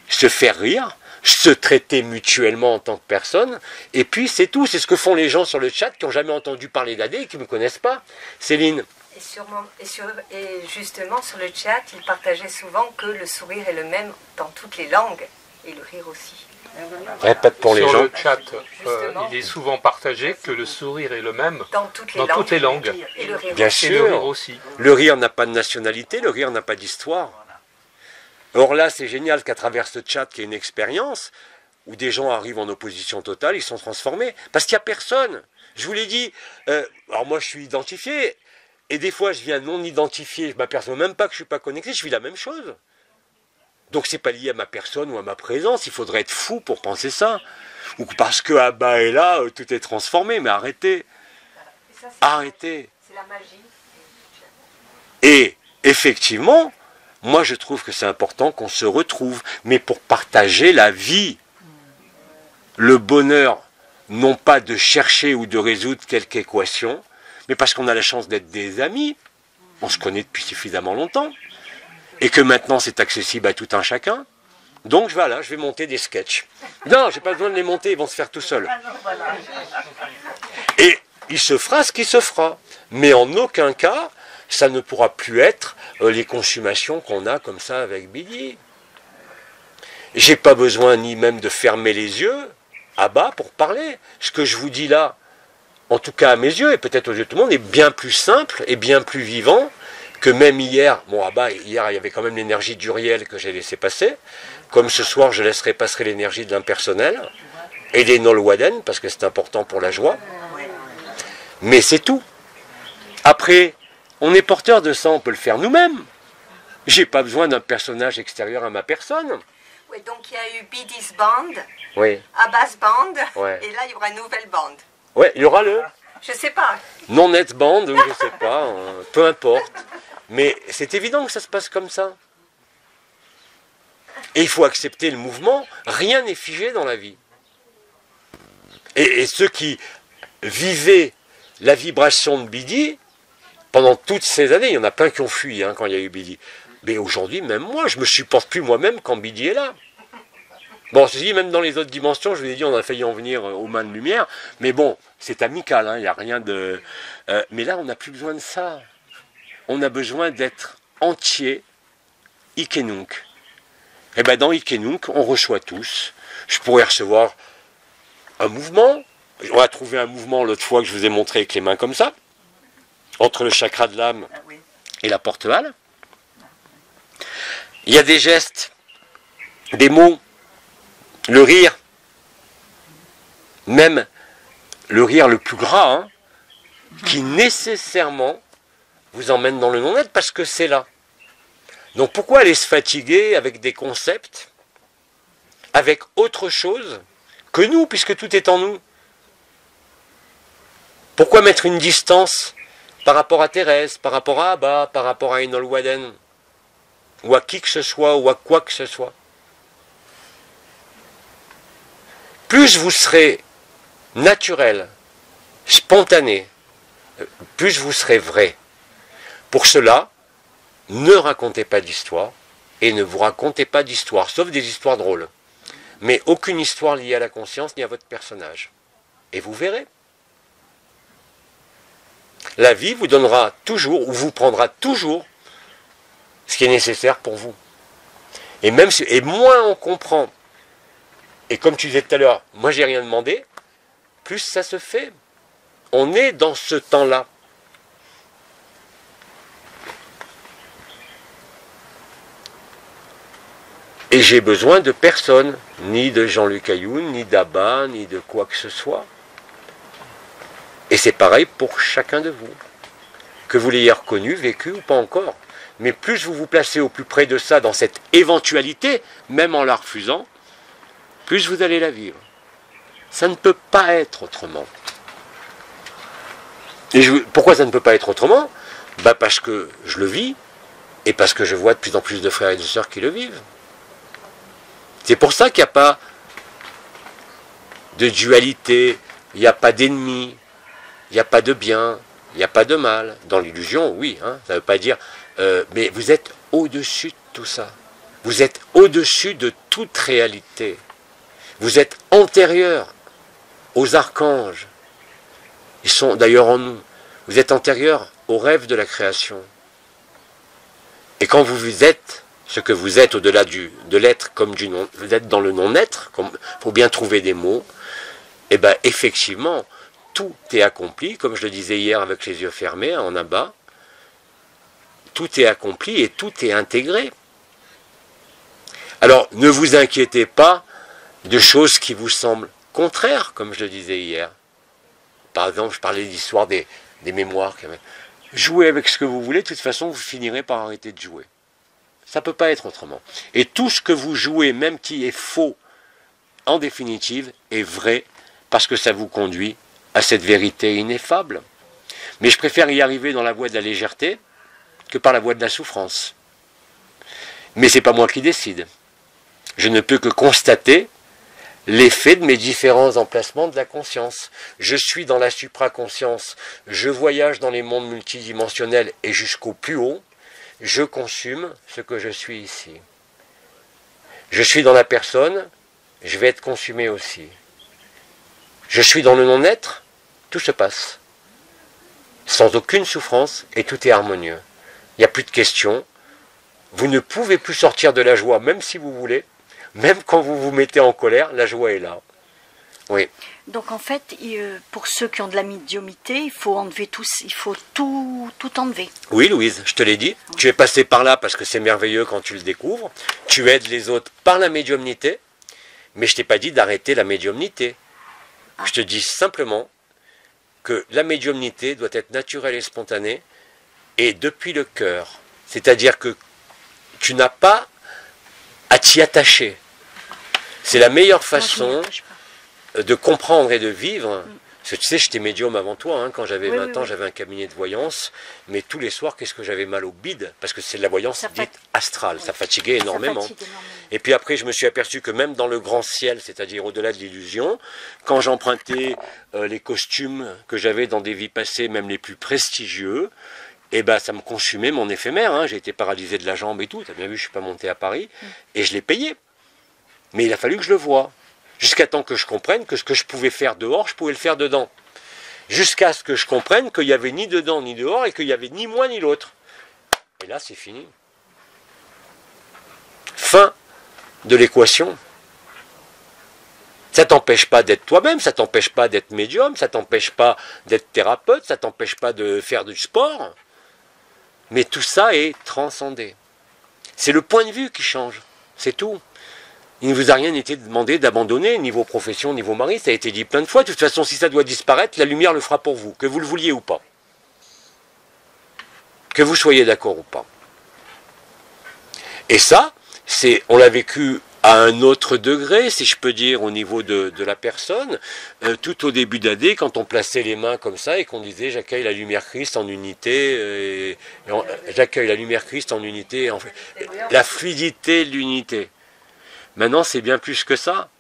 se faire rire, se traiter mutuellement en tant que personne, et puis c'est tout. C'est ce que font les gens sur le chat qui n'ont jamais entendu parler d'AD et qui ne me connaissent pas. Céline? Et justement, sur le chat, il partageait souvent que le sourire est le même dans toutes les langues, et le rire aussi. Répète pour les gens. Sur le chat, il est souvent partagé que le sourire est le même dans toutes les langues. Et le rire Bien aussi. sûr. Et le rire aussi. Le rire n'a pas de nationalité, le rire n'a pas d'histoire. Or là, c'est génial qu'à travers ce chat, qui est une expérience, où des gens arrivent en opposition totale, ils sont transformés. Parce qu'il n'y a personne. Je vous l'ai dit, alors moi je suis identifié, et des fois je viens non identifié, je ne m'aperçois même pas que je ne suis pas connecté, je vis la même chose. Donc c'est pas lié à ma personne ou à ma présence, il faudrait être fou pour penser ça. Ou parce que Abba est là, tout est transformé, mais arrêtez. Arrêtez. C'est la magie. Et effectivement, moi je trouve que c'est important qu'on se retrouve, mais pour partager la vie. Le bonheur, non pas de chercher ou de résoudre quelque équation, mais parce qu'on a la chance d'être des amis, on se connaît depuis suffisamment longtemps, et que maintenant c'est accessible à tout un chacun. Donc voilà, je vais monter des sketchs. Non, j'ai pas besoin de les monter, ils vont se faire tout seuls. Et il se fera ce qui se fera. Mais en aucun cas, ça ne pourra plus être les consommations qu'on a comme ça avec Bidi. J'ai pas besoin ni même de fermer les yeux à bas pour parler. Ce que je vous dis là, en tout cas à mes yeux, et peut-être aux yeux de tout le monde, est bien plus simple et bien plus vivant que même hier. Bon, à bas, hier, il y avait quand même l'énergie d'Uriel que j'ai laissé passer. Comme ce soir, je laisserai passer l'énergie de l'impersonnel et des Nolwaden, parce que c'est important pour la joie. Mais c'est tout. Après, on est porteur de ça, on peut le faire nous-mêmes. J'ai pas besoin d'un personnage extérieur à ma personne. Oui, donc il y a eu Bidi's Band, oui. Abbas Band, ouais. Et là il y aura une nouvelle bande. Oui, il y aura le... Je sais pas. Non-net band, je sais pas, peu importe. Mais c'est évident que ça se passe comme ça. Et il faut accepter le mouvement, rien n'est figé dans la vie. Et ceux qui vivaient la vibration de Bidi, pendant toutes ces années, il y en a plein qui ont fui hein, quand il y a eu Bidi. Mais aujourd'hui, même moi, je ne me supporte plus moi-même quand Bidi est là. Bon, ceci, même dans les autres dimensions, je vous ai dit, on a failli en venir aux mains de lumière, mais bon, c'est amical, hein, il n'y a rien de... mais là, on n'a plus besoin de ça. On a besoin d'être entier, Ikenunk. Et bien, dans Ikenunk, on reçoit tous. Je pourrais recevoir un mouvement. On a trouvé un mouvement l'autre fois que je vous ai montré avec les mains comme ça, entre le chakra de l'âme et la porte-halle. Il y a des gestes, des mots, le rire, même le rire le plus gras, hein, qui nécessairement vous emmène dans le non-être parce que c'est là. Donc pourquoi aller se fatiguer avec des concepts, avec autre chose que nous, puisque tout est en nous? Pourquoi mettre une distance par rapport à Thérèse, par rapport à Abba, par rapport à Enol Waden, ou à qui que ce soit, ou à quoi que ce soit? Plus vous serez naturel, spontané, plus vous serez vrai. Pour cela, ne racontez pas d'histoire, et ne vous racontez pas d'histoire, sauf des histoires drôles. Mais aucune histoire liée à la conscience ni à votre personnage. Et vous verrez. La vie vous donnera toujours, ou vous prendra toujours, ce qui est nécessaire pour vous. Et même si, et moins on comprend, et comme tu disais tout à l'heure, moi j'ai rien demandé, plus ça se fait. On est dans ce temps-là. Et j'ai besoin de personne, ni de Jean-Luc Ayoun, ni d'Abba, ni de quoi que ce soit. Et c'est pareil pour chacun de vous. Que vous l'ayez reconnu, vécu ou pas encore. Mais plus vous vous placez au plus près de ça, dans cette éventualité, même en la refusant, plus vous allez la vivre. Ça ne peut pas être autrement. Et pourquoi ça ne peut pas être autrement? Parce que je le vis, et parce que je vois de plus en plus de frères et de sœurs qui le vivent. C'est pour ça qu'il n'y a pas de dualité, il n'y a pas d'ennemi, il n'y a pas de bien, il n'y a pas de mal. Dans l'illusion, oui, hein, ça ne veut pas dire... mais vous êtes au-dessus de tout ça. Vous êtes au-dessus de toute réalité. Vous êtes antérieur aux archanges. Ils sont d'ailleurs en nous. Vous êtes antérieur au rêve de la création. Et quand vous êtes ce que vous êtes au-delà de l'être comme du non, vous êtes dans le non-être, il faut bien trouver des mots, et bien effectivement, tout est accompli, comme je le disais hier avec les yeux fermés, en Abba, tout est accompli et tout est intégré. Alors, ne vous inquiétez pas de choses qui vous semblent contraires, comme je le disais hier. Par exemple, je parlais de l'histoire des mémoires. Jouez avec ce que vous voulez, de toute façon, vous finirez par arrêter de jouer. Ça ne peut pas être autrement. Et tout ce que vous jouez, même qui est faux, en définitive, est vrai, parce que ça vous conduit à cette vérité ineffable. Mais je préfère y arriver dans la voie de la légèreté que par la voie de la souffrance. Mais ce n'est pas moi qui décide. Je ne peux que constater l'effet de mes différents emplacements de la conscience. Je suis dans la supraconscience, je voyage dans les mondes multidimensionnels et jusqu'au plus haut, je consume ce que je suis ici. Je suis dans la personne, je vais être consumé aussi. Je suis dans le non-être, tout se passe. sans aucune souffrance, et tout est harmonieux. Il n'y a plus de questions. Vous ne pouvez plus sortir de la joie, même si vous voulez. Même quand vous vous mettez en colère, la joie est là. Oui. Donc en fait, pour ceux qui ont de la médiumnité, il faut enlever il faut tout enlever. Oui, Louise, je te l'ai dit. Tu es passé par là parce que c'est merveilleux quand tu le découvres. Tu aides les autres par la médiumnité, mais je t'ai pas dit d'arrêter la médiumnité. Je te dis simplement que la médiumnité doit être naturelle et spontanée, et depuis le cœur. C'est-à-dire que tu n'as pas à t'y attacher. C'est la meilleure façon de comprendre et de vivre. Parce que tu sais, j'étais médium avant toi, hein. Quand j'avais 20 ans, j'avais un cabinet de voyance, mais tous les soirs, qu'est-ce que j'avais mal au bide, parce que c'est de la voyance dite astrale, ça fatiguait énormément. Et puis après, je me suis aperçu que même dans le grand ciel, c'est-à-dire au-delà de l'illusion, quand j'empruntais les costumes que j'avais dans des vies passées, même les plus prestigieux, et ben ça me consumait mon éphémère, hein. J'ai été paralysé de la jambe et tout, tu as bien vu, je suis pas monté à Paris, et je l'ai payé. Mais il a fallu que je le voie. Jusqu'à temps que je comprenne que ce que je pouvais faire dehors, je pouvais le faire dedans. Jusqu'à ce que je comprenne qu'il n'y avait ni dedans ni dehors et qu'il n'y avait ni moi ni l'autre. Et là, c'est fini. Fin de l'équation. Ça t'empêche pas d'être toi-même, ça t'empêche pas d'être médium, ça t'empêche pas d'être thérapeute, ça t'empêche pas de faire du sport. Mais tout ça est transcendé. C'est le point de vue qui change, c'est tout. Il ne vous a rien été demandé d'abandonner, niveau profession, niveau mari, ça a été dit plein de fois. De toute façon, si ça doit disparaître, la lumière le fera pour vous, que vous le vouliez ou pas. Que vous soyez d'accord ou pas. Et ça, on l'a vécu à un autre degré, si je peux dire, au niveau de la personne. Tout au début d'AD, quand on plaçait les mains comme ça et qu'on disait « j'accueille la lumière Christ en unité », j'accueille la lumière Christ en unité, en fait, la fluidité de l'unité. Maintenant, c'est bien plus que ça.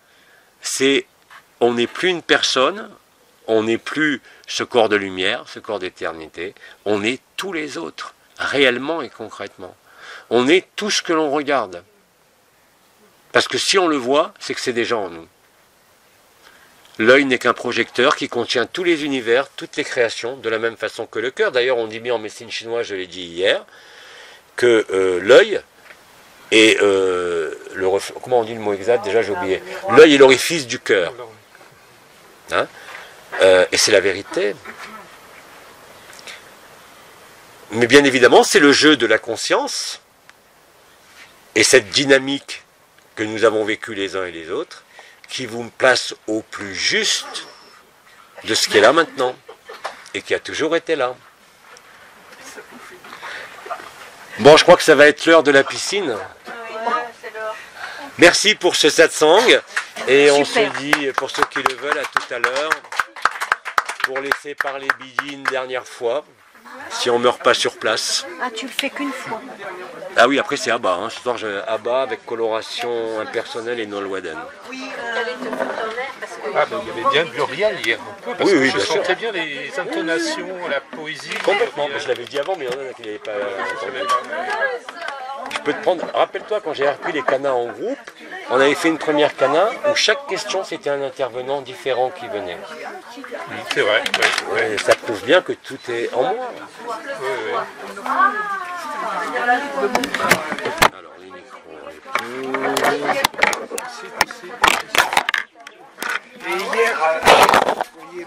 On n'est plus une personne, on n'est plus ce corps de lumière, ce corps d'éternité, on est tous les autres, réellement et concrètement. On est tout ce que l'on regarde. Parce que si on le voit, c'est que c'est déjà en nous. L'œil n'est qu'un projecteur qui contient tous les univers, toutes les créations, de la même façon que le cœur. D'ailleurs, on dit bien en médecine chinoise, je l'ai dit hier, que l'œil et comment on dit le mot exact? Déjà j'ai oublié. L'œil est l'orifice du cœur. Hein, et c'est la vérité. Mais bien évidemment, c'est le jeu de la conscience et cette dynamique que nous avons vécue les uns et les autres qui vous place au plus juste de ce qui est là maintenant et qui a toujours été là. Bon, je crois que ça va être l'heure de la piscine. Merci pour ce satsang. Et on se dit, pour ceux qui le veulent, à tout à l'heure. Pour laisser parler Bidi une dernière fois. Si on ne meurt pas sur place. Ah, tu le fais qu'une fois. Ah oui, après c'est Abba. Hein. Ce soir, Abba avec coloration impersonnelle et non-Loaden. Ah, ben, il y avait bien Glorial hier, un peu, parce que je sentais bien les intonations, la poésie. Complètement, mais je l'avais dit avant, mais il y en a qui n'avaient pas entendu. Je peux te prendre, rappelle-toi, quand j'ai repris les canas en groupe, on avait fait une première cana où chaque question c'était un intervenant différent qui venait. C'est vrai, oui. Ouais, ça prouve bien que tout est en moi. Alors les micros. Et hier, vous voyez,